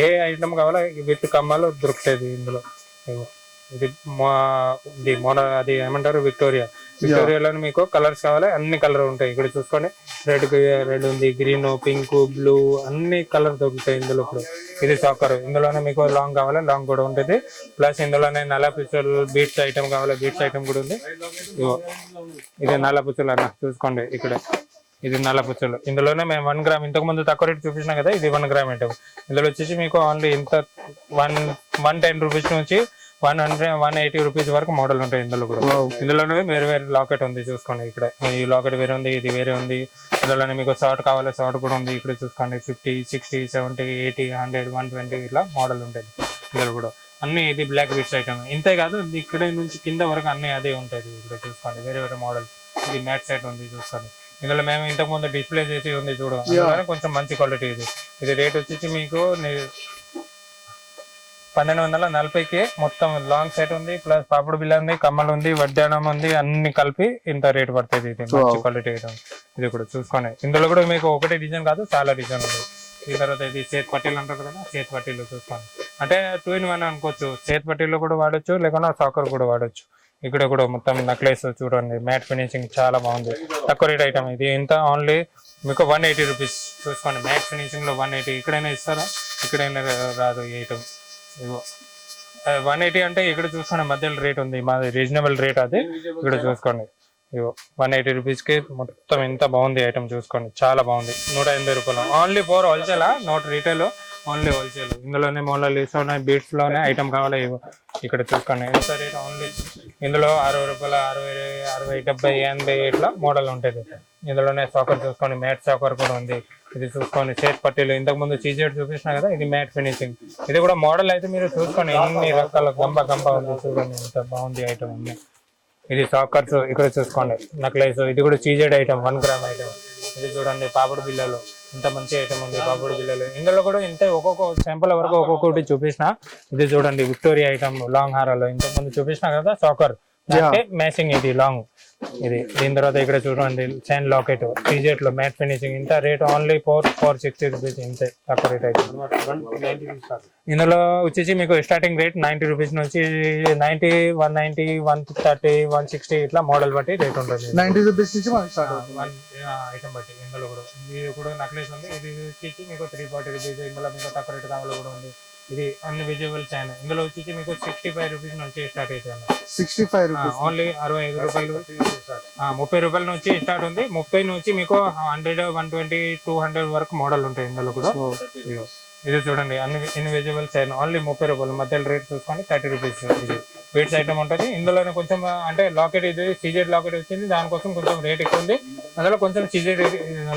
ఏ ఐటమ్ కావాలో విత్ కమ్మాలో దొరుకుతుంది ఇందులో. ఇది అది ఏమంటారు విక్టోరియాలో మీకు కలర్స్ కావాలి, అన్ని కలర్ ఉంటాయి. ఇక్కడ చూసుకోండి, రెడ్ ఉంది, గ్రీన్, పింక్, బ్లూ, అన్ని కలర్ దొరుకుతాయి ఇందులో. ఇప్పుడు ఇది సాకర్, ఇందులోనే మీకు లాంగ్ కావాలి, లాంగ్ కూడా ఉంటుంది, ప్లస్ ఇందులోనే నల్ల పిచ్చలు బీట్స్ ఐటమ్ కావాలి, బీట్స్ ఐటమ్ కూడా ఉంది. ఇది నల్ల పుచ్చలు అన్న చూసుకోండి, ఇక్కడ ఇది నల్ల పుచ్చలు. ఇందులోనే మేము 1 గ్రామ్, ఇంతకు ముందు తక్కువ రేట్ చూపించినా కదా, ఇది 1 గ్రామ్ ఐటమ్. ఇందులో వచ్చేసి మీకు ఓన్లీ ఇంత 110 రూపీస్ నుంచి 180 రూపీస్ వరకు మోడల్ ఉంటాయి ఇందులో కూడా. ఇందులోనే వేరే వేరే లాకెట్ ఉంది చూసుకోండి, ఇక్కడ ఈ లాకెట్ వేరే ఉంది, ఇది వేరే ఉంది. ఇందులోనే మీకు షార్ట్ కావాలి, షార్ట్ కూడా ఉంది, ఇక్కడ చూసుకోండి 50, 60, 70, 80, 100, 120 ఇట్లా మోడల్ ఉంటుంది ఇందులో కూడా. అన్ని ఇది బ్లాక్ బీట్స్ ఐటమ్. ఇంతే కాదు, ఇక్కడ నుంచి కింద వరకు అన్ని అదే ఉంటుంది. ఇక్కడ చూసుకోండి వేరే వేరే మోడల్. ఇది మ్యాట్ సెట్ ఉంది చూసుకోండి. ఇందులో మేము ఇంతకు ముందు డిస్ప్లే చేసి ఉంది చూడు, అందులోనే కొంచెం మంచి క్వాలిటీ. ఇది రేట్ వచ్చేసి మీకు 1240కి మొత్తం లాంగ్ సెట్ ఉంది, ప్లస్ పాపుడు బిల్ల ఉంది, కమ్మలు ఉంది, వడ్డానం ఉంది, అన్ని కలిపి ఇంత రేట్ పడుతుంది. ఇది మంచి క్వాలిటీ ఐటమ్. ఇది కూడా చూసుకోండి, ఇందులో కూడా మీకు ఒకటే డిజైన్ కాదు, చాలా డిజైన్ ఉంది. ఈ తర్వాత ఇది చేతి పట్టీలు అంటారు కదా, చేతి పట్టీలు చూసుకోండి. అంటే 2 in 1 అనుకోవచ్చు, చేతి పట్టీలు కూడా వాడచ్చు, లేకుండా సాకర్ కూడా వాడచ్చు. ఇక్కడ కూడా మొత్తం నెక్లెస్ చూడండి, మ్యాట్ ఫినిషింగ్ చాలా బాగుంది, తక్కువ రేట్ ఐటమ్. ఇది ఎంత ఓన్లీ మీకు 180 రూపీస్ చూసుకోండి. మ్యాట్ ఫినిషింగ్ లో 180, ఇక్కడైనా ఇస్తారా, ఇక్కడైనా రాదు ఈ ఐటమ్. ఇగో 180 అంటే ఇక్కడ చూసుకోండి మధ్యలో రేట్ ఉంది, మాది రీజనబుల్ రేట్ అది. ఇక్కడ చూసుకోండి, ఇగో 180 రూపీస్కి మొత్తం ఎంత బాగుంది ఐటమ్ చూసుకోండి, చాలా బాగుంది. 180 రూపాయలు only four wholesale, not retail, only wholesale. ఇందులోనే మోడల్స్ ఉన్నాయి, బీట్స్ లోనే ఐటమ్ కావాలి. ఇక్కడ చూసుకోండి ఎంత రేట్ ఓన్లీ. ఇందులో 60 రూపాయలు, 60, 70, 80 ఇట్లా మోడల్ ఉంటుంది. ఇందులోనే సాకర్ చూసుకోండి, మ్యాట్ సాకర్ కూడా ఉంది. ఇది చూసుకోండి చేతి పట్టీలు, ఇంతకు ముందు చీజెడ్ చూపించిన కదా, ఇది మ్యాట్ ఫినిషింగ్. ఇది కూడా మోడల్ అయితే మీరు చూసుకోండి, ఎన్ని రకాల గంప ఉంది చూడండి, ఎంత బాగుంది ఐటమ్ ఉంది. ఇది సాకర్స్, ఇక్కడ చూసుకోండి నెక్లెస్, ఇది కూడా చీజెడ్ ఐటమ్, 1 గ్రామ్ ఐటమ్. ఇది చూడండి పాపుడు బిల్లలు, ఇంత మంచి ఐటమ్ ఉంది పాపుడు బిల్లలు. ఇందులో కూడా ఇంతే ఒక్కొక్క శాంపుల్ వరకు ఒక్కొక్కటి చూపించిన. ఇది చూడండి విక్టోరియా ఐటమ్, లాంగ్ హారాలు, ఇంతకు ముందు చూపించిన కదా సాకర్, అంటే మ్యాచింగ్ ఇది లాంగ్. ఇది దీని తర్వాత ఇక్కడ చూడండి చైన్ లాకెట్, సీజెట్ లో మ్యాట్ ఫినిషింగ్. ఇంత రేట్ ఓన్లీ 460 రూపీస్, ఇంతే తక్కువ రేట్ అయితే. ఇందులో వచ్చేసి మీకు స్టార్టింగ్ రేట్ 90 రూపీస్ నుంచి 90, 190, 130, 160 ఇట్లా మోడల్ బట్టి రేట్ ఉంటుంది. 90 రూపీస్ నుంచి ఐటమ్ బట్టి. ఇందులో కూడా ఇది కూడా నెక్లెస్ ఉంది, ఇది వచ్చేసి మీకు 340 రూపీస్. ఇందులో మీకు తక్కువ రేట్ కావాలి కూడా ఉంది. ఇది అన్ని విజిబుల్ చైన్. ఇందులో వచ్చేసి మీకు 65 రూపీస్ నుంచి స్టార్ట్ అవుతుంది. 65 రూపీస్ ఓన్లీ 65 రూపాయలు, 30 రూపాయల నుంచి స్టార్ట్ ఉంది. 30 నుంచి మీకు 100, 120, 200 వరకు మోడల్ ఉంటాయి ఇందులో కూడా. ఇది చూడండి అన్ని ఇన్విజిబుల్ చైన్, ఓన్లీ 30 రూపాయలు. మధ్యలో రేట్ చూసుకోండి 30 రూపీస్. ఇది బీట్స్ ఐటమ్ ఉంటుంది. ఇందులోనే కొంచెం అంటే లాకెట్, ఇది సీజెడ్ లాకెట్ వచ్చింది, దానికోసం కొంచెం రేట్ ఎక్కువ ఉంది. అందులో కొంచెం సీజెడ్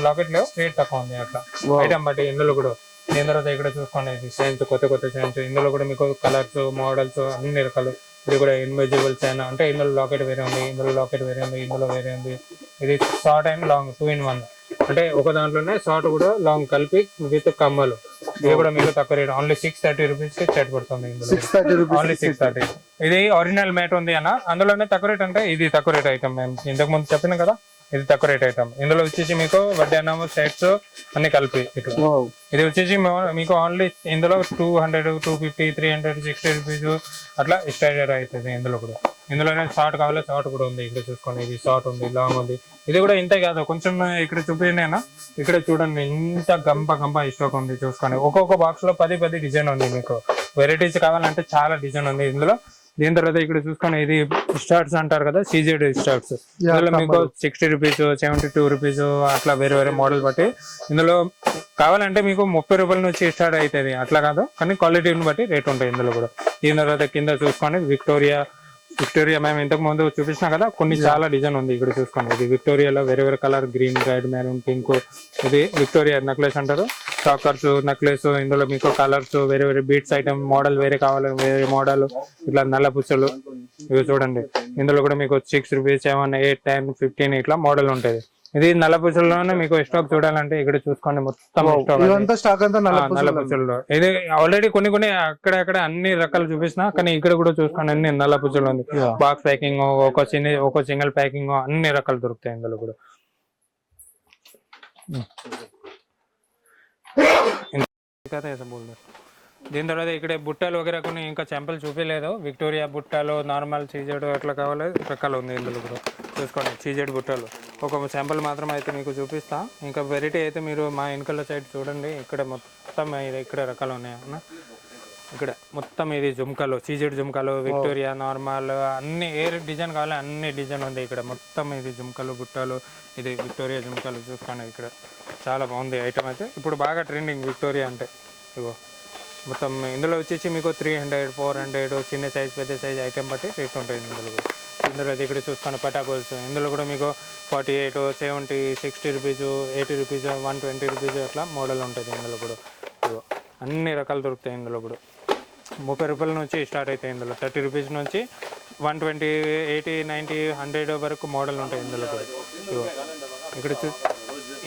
లాకెట్ లో రేట్ తక్కువ ఉంది అట్లా ఐటమ్ బట్టి. ఇందులో కూడా దీని తర్వాత ఇక్కడ చూసుకోండి ఇది చైన్స్, కొత్త చైన్స్. ఇందులో కూడా మీకు కలర్స్, మోడల్స్ అన్ని రకాలు. ఇది కూడా ఇన్విజిబుల్ చైన్, అంటే ఇందులో లాకెట్ వేరే ఉంది, ఇందులో లాకెట్ వేరే ఉంది, ఇందులో వేరే ఉంది. ఇది షార్ట్ అండ్ లాంగ్ 2 in 1. అంటే ఒక దాంట్లోనే షార్ట్ కూడా లాంగ్ కలిపి విత్ కమ్మలు. ఇది కూడా మీకు తక్కువ రేట్, ఓన్లీ 630 రూపీస్ సెట్ పడుతుంది. 630 రూపీస్. ఓన్లీ 630. ఇది ఒరిజినల్ మ్యాట్ ఉంది అన్న, అందులోనే తక్కువ రేట్ అంటే ఇది తక్కువ రేట్ ఐటమ్. మేము ఇంతకు ముందు చెప్పిన కదా, ఇది తక్కువ రేట్ ఐటమ్. ఇందులో వచ్చేసి మీకు వడ్డానం సెట్స్ అన్ని కలిపి ఇట్లా. ఇది వచ్చేసి మీకు ఓన్లీ ఇందులో 200, 250, 300, 60 రూపీస్ అట్లా స్టార్టర్ అవుతుంది. ఇందులో కూడా ఇందులోనే షార్ట్ కావాలి, షార్ట్ కూడా ఉంది. ఇక్కడ చూసుకోండి, ఇది షార్ట్ ఉంది, లాంగ్ ఉంది. ఇది కూడా ఇంతే కాదు, కొంచెం ఇక్కడ చూపినా, ఇక్కడ చూడండి ఇంత గంప స్టాక్ ఉంది. చూసుకోండి, ఒక్కొక్క బాక్స్ లో 10 డిజైన్ ఉంది. మీకు వెరైటీస్ కావాలంటే చాలా డిజైన్ ఉంది ఇందులో. దీని తర్వాత ఇక్కడ చూసుకొని ఇది స్టార్ట్స్ అంటారు కదా, సీజెడ్ స్టార్ట్స్. ఇందులో మీకు 60 రూపీస్, 72 రూపీస్ అట్లా వేరే మోడల్ బట్టి. ఇందులో కావాలంటే మీకు 30 రూపాయల నుంచి స్టార్ట్ అవుతుంది, అట్లా కాదు, కానీ క్వాలిటీని బట్టి రేట్ ఉంటాయి ఇందులో కూడా. దీని తర్వాత కింద చూసుకోండి విక్టోరియా మేము ఇంతకు ముందు చూపించినా కదా, కొన్ని చాలా డిజైన్ ఉంది. ఇక్కడ చూసుకోండి, ఇది విక్టోరియాలో వేరే colour, green, red, maroon, pink. ఇది విక్టోరియా నెక్లెస్ అంటారు, చాకర్స్ నెక్లెస్. ఇందులో మీకు కలర్స్ వేరే బీట్స్ ఐటమ్ మోడల్ వేరే కావాలి, వేరే మోడల్. ఇట్లా నల్ల పుచ్చలు ఇవి చూడండి. ఇందులో కూడా మీకు 6 రూపీస్, 7, 8, 10, 15 ఇట్లా మోడల్ ఉంటుంది. ఇది నల్ల పుచ్చల్లోనే మీకు స్టాక్ చూడాలంటే ఇక్కడ చూసుకోండి, మొత్తం స్టాక్ అంతా నల్ల పుచ్చల్లో. ఇది ఆల్రెడీ కొన్ని అక్కడ అన్ని రకాలు చూపిస్తున్నా, కానీ ఇక్కడ కూడా చూసుకోండి అన్ని నల్ల పుచ్చలు ఉంది. బాక్స్ ప్యాకింగ్, ఒక సింగిల్ ప్యాకింగ్, అన్ని రకాలు దొరుకుతాయి ఇందులో కూడా. దీని తర్వాత ఇక్కడ బుట్టలు వగేరా కొన్ని ఇంకా చెంపలు చూపించలేదు. విక్టోరియా బుట్టలు, నార్మల్ చీజెడ్ అట్లా కావాలి, రకాలు ఉంది ఇందులో కూడా. చూసుకోండి చీజెడ్ బుట్టలు ఒక శాంపుల్ మాత్రం అయితే మీకు చూపిస్తా. ఇంకా వెరైటీ అయితే మీరు మా వెనకాల సైడ్ చూడండి, ఇక్కడ మొత్తం ఇక్కడ రకాలు ఉన్నాయి అన్న. ఇక్కడ మొత్తం ఇది జుమ్కాలు, చీజెడ్ జుమ్కాలు, విక్టోరియా, నార్మల్, అన్ని ఏ డిజైన్ కావాలి అన్ని డిజైన్ ఉంది ఇక్కడ. మొత్తం ఇది జుమ్కాలు, బుట్టలు, ఇది విక్టోరియా జుమ్కాలు. చూసుకోండి ఇక్కడ చాలా బాగుంది ఐటమ్ అయితే. ఇప్పుడు బాగా ట్రెండింగ్ విక్టోరియా అంటే. ఇగో మొత్తం ఇందులో వచ్చేసి మీకు 300, 400 చిన్న సైజ్, పెద్ద సైజ్ ఐటమ్ బట్టి రేట్ ఉంటుంది ఇందులో కూడా. ఇందులో ఇక్కడ చూసుకున్న పటాకోల్స్, ఇందులో కూడా మీకు 48, 70, 60 రూపీస్, 80 రూపీస్, 120 రూపీస్ అట్లా మోడల్ ఉంటుంది ఇందులో కూడా. అన్ని రకాలు దొరుకుతాయి ఇందులో కూడా. 30 రూపాయల నుంచి స్టార్ట్ అవుతాయి ఇందులో. 30 రూపీస్ నుంచి 120, 80, 90, 100 వరకు మోడల్ ఉంటాయి ఇందులో కూడా.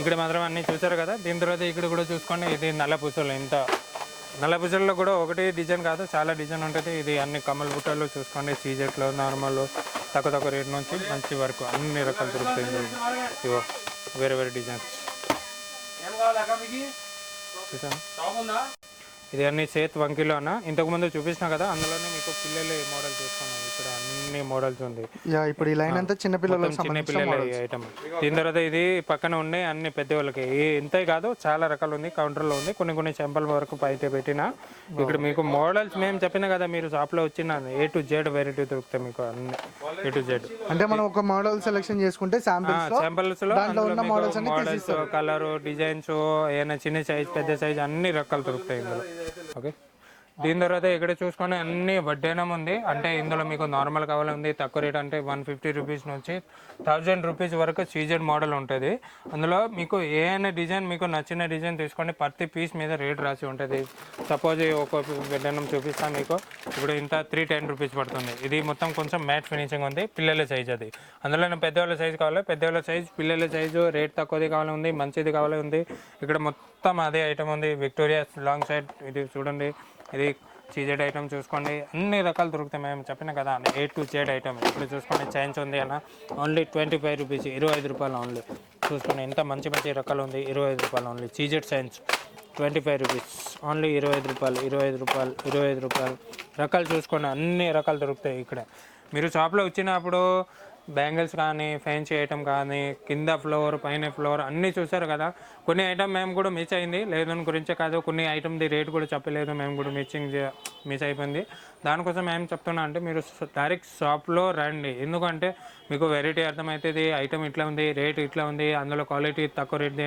ఇక్కడ మాత్రం అన్నీ చూసారు కదా. దీని తర్వాత ఇక్కడ కూడా చూసుకోండి, ఇది నల్ల పూసలు. ఇంత నల్ల పూసల్లో కూడా ఒకటి డిజైన్ కాదు, చాలా డిజైన్ ఉంటుంది. ఇది అన్ని కమ్మల బుట్టలు చూసుకోండి, సీజెట్లో, నార్మల్, తక్కువ రేట్ నుంచి మంచి వరకు అన్ని రకాలు దొరుకుతాయి ఇందులో. ఇవో వేరే డిజైన్స్ చూసాను. ఇది అన్ని సేత్ వంకిలో అన్న, ఇంతకుముందు చూపించిన కదా, అందులోనే మీకు పిల్లలు మోడల్ చూసుకున్నాం. ఇక్కడ అన్ని మోడల్స్ ఉంది. ఇప్పుడు ఈ లైన్ అంతా చిన్నపిల్లల ఐటమ్. దీని తర్వాత ఇది పక్కన ఉండే అన్ని పెద్దవాళ్ళకి. ఇంతే కాదు, చాలా రకాలు ఉంది కౌంటర్లో ఉంది. కొన్ని శాంపుల్ వరకు అయితే పెట్టిన. ఇక్కడ మీకు మోడల్స్ మేము చెప్పిన కదా, మీరు షాప్లో వచ్చిన A to Z వెరైటీ దొరుకుతాయి మీకు అన్ని A to Z. అంటే మనం ఒక మోడల్ సెలెక్షన్ చేసుకుంటే శాంపిల్స్ లో మోడల్స్, కలర్, డిజైన్స్, ఏమైనా చిన్న సైజ్, పెద్ద సైజ్ అన్ని రకాలు దొరుకుతాయి ఇందులో. ఓకే. దీని తర్వాత ఇక్కడ చూసుకొని అన్ని వడ్డేనం ఉంది. అంటే ఇందులో మీకు నార్మల్ కావాలి ఉంది, తక్కువ రేట్ అంటే 150 రూపీస్ నుంచి 1000 రూపీస్ వరకు సీజెడ్ మోడల్ ఉంటుంది. అందులో మీకు ఏమైనా డిజైన్ మీకు నచ్చిన డిజైన్ తీసుకోండి, ప్రతి పీస్ మీద రేట్ రాసి ఉంటుంది. సపోజ్ ఒక వడ్డేనం చూపిస్తాను మీకు. ఇప్పుడు ఇంత 310 రూపీస్ పడుతుంది. ఇది మొత్తం కొంచెం మ్యాట్ ఫినిషింగ్ ఉంది, పిల్లల సైజ్ అది. అందులో పెద్దవాళ్ళ సైజ్ కావాలి, పెద్దవాళ్ళ సైజ్, పిల్లల సైజు, రేట్ తక్కువది కావాలి ఉంది, మంచిది కావాలి ఉంది. ఇక్కడ మొత్తం అదే ఐటమ్ ఉంది. విక్టోరియా లాంగ్ సైడ్ ఇది చూడండి, ఇది చీజెడ్ ఐటమ్ చూసుకోండి, అన్ని రకాలు దొరుకుతాయి. మేము చెప్పిన కదా A to Z ఐటమ్. ఇప్పుడు చూసుకోండి చైన్స్ ఉంది అన్న, ఓన్లీ 25 రూపీస్, 25 రూపాయలు ఓన్లీ. చూసుకోండి ఎంత మంచి రకాలు ఉంది, 25 రూపాయలు ఓన్లీ. చీజెడ్ చైన్స్ 25 రూపీస్ ఓన్లీ, 25 రూపాయలు, 25 రూపాయలు, 25 రూపాయలు. రకాలు చూసుకోండి, అన్ని రకాలు దొరుకుతాయి ఇక్కడ. మీరు షాప్లో వచ్చినప్పుడు బ్యాంగిల్స్ కానీ, ఫ్యాన్సీ ఐటమ్ కానీ, కింద ఫ్లోర్, పైన ఫ్లోర్ అన్నీ చూసారు కదా. కొన్ని ఐటమ్ మేము కూడా మిస్ అయింది, లేదని గురించే కాదు, కొన్ని ఐటమ్ది రేట్ కూడా చెప్పలేదు, మేము కూడా మిస్ అయిపోయింది. దానికోసం ఏం చెప్తున్నా అంటే మీరు డైరెక్ట్ షాప్లో రండి. ఎందుకంటే మీకు వెరైటీ అర్థమవుతుంది, ఐటమ్ ఇట్లా ఉంది, రేట్ ఇట్లా ఉంది, అందులో క్వాలిటీ తక్కువ రేట్,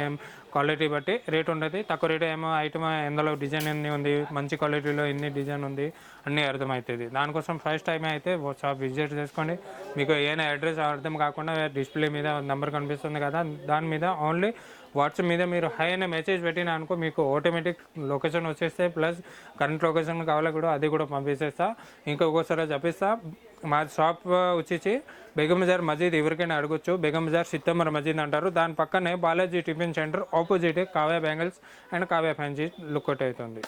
క్వాలిటీ బట్టి రేట్ ఉంటుంది. తక్కువ రేట్ ఏమో ఐటమ్ ఎందులో డిజైన్ ఎన్ని ఉంది, మంచి క్వాలిటీలో ఎన్ని డిజైన్ ఉంది అన్నీ అర్థమవుతుంది. దానికోసం ఫస్ట్ టైం అయితే షాప్ విజిట్ చేసుకోండి. మీకు ఏమైనా అడ్రస్ అర్థం కాకుండా డిస్ప్లే మీద నెంబర్ కనిపిస్తుంది కదా, దాని మీద ఓన్లీ వాట్సాప్ మీద మీరు హై అనే మెసేజ్ పెట్టినా అనుకో మీకు ఆటోమేటిక్ లొకేషన్ వచ్చేస్తే ప్లస్ కరెంట్ లొకేషన్ కావాలా కూడా అది కూడా పంపించేస్తా. ఇంకొకసారి చెప్పిస్తా, మా షాప్ వచ్చేసి బేగం బజార్ మస్జిద్, ఎవరికైనా అడగొచ్చు. బేగం బజార్ సిత్తమ్మర్ మస్జిద్ అంటారు. దాని పక్కనే Balaji tiffin centre opposite Kavya bangles and Kavya fancy lookout అవుతుంది.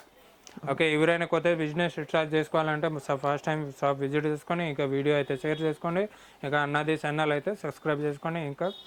ఓకే, ఎవరైనా కొత్త బిజినెస్ స్టార్ట్ చేసుకోవాలంటే ఫస్ట్ టైం షాప్ విజిట్ చేసుకొని ఇంకా వీడియో అయితే షేర్ చేసుకోండి. ఇంకా అన్నది ఛానల్ అయితే సబ్స్క్రైబ్ చేసుకోండి. ఇంకా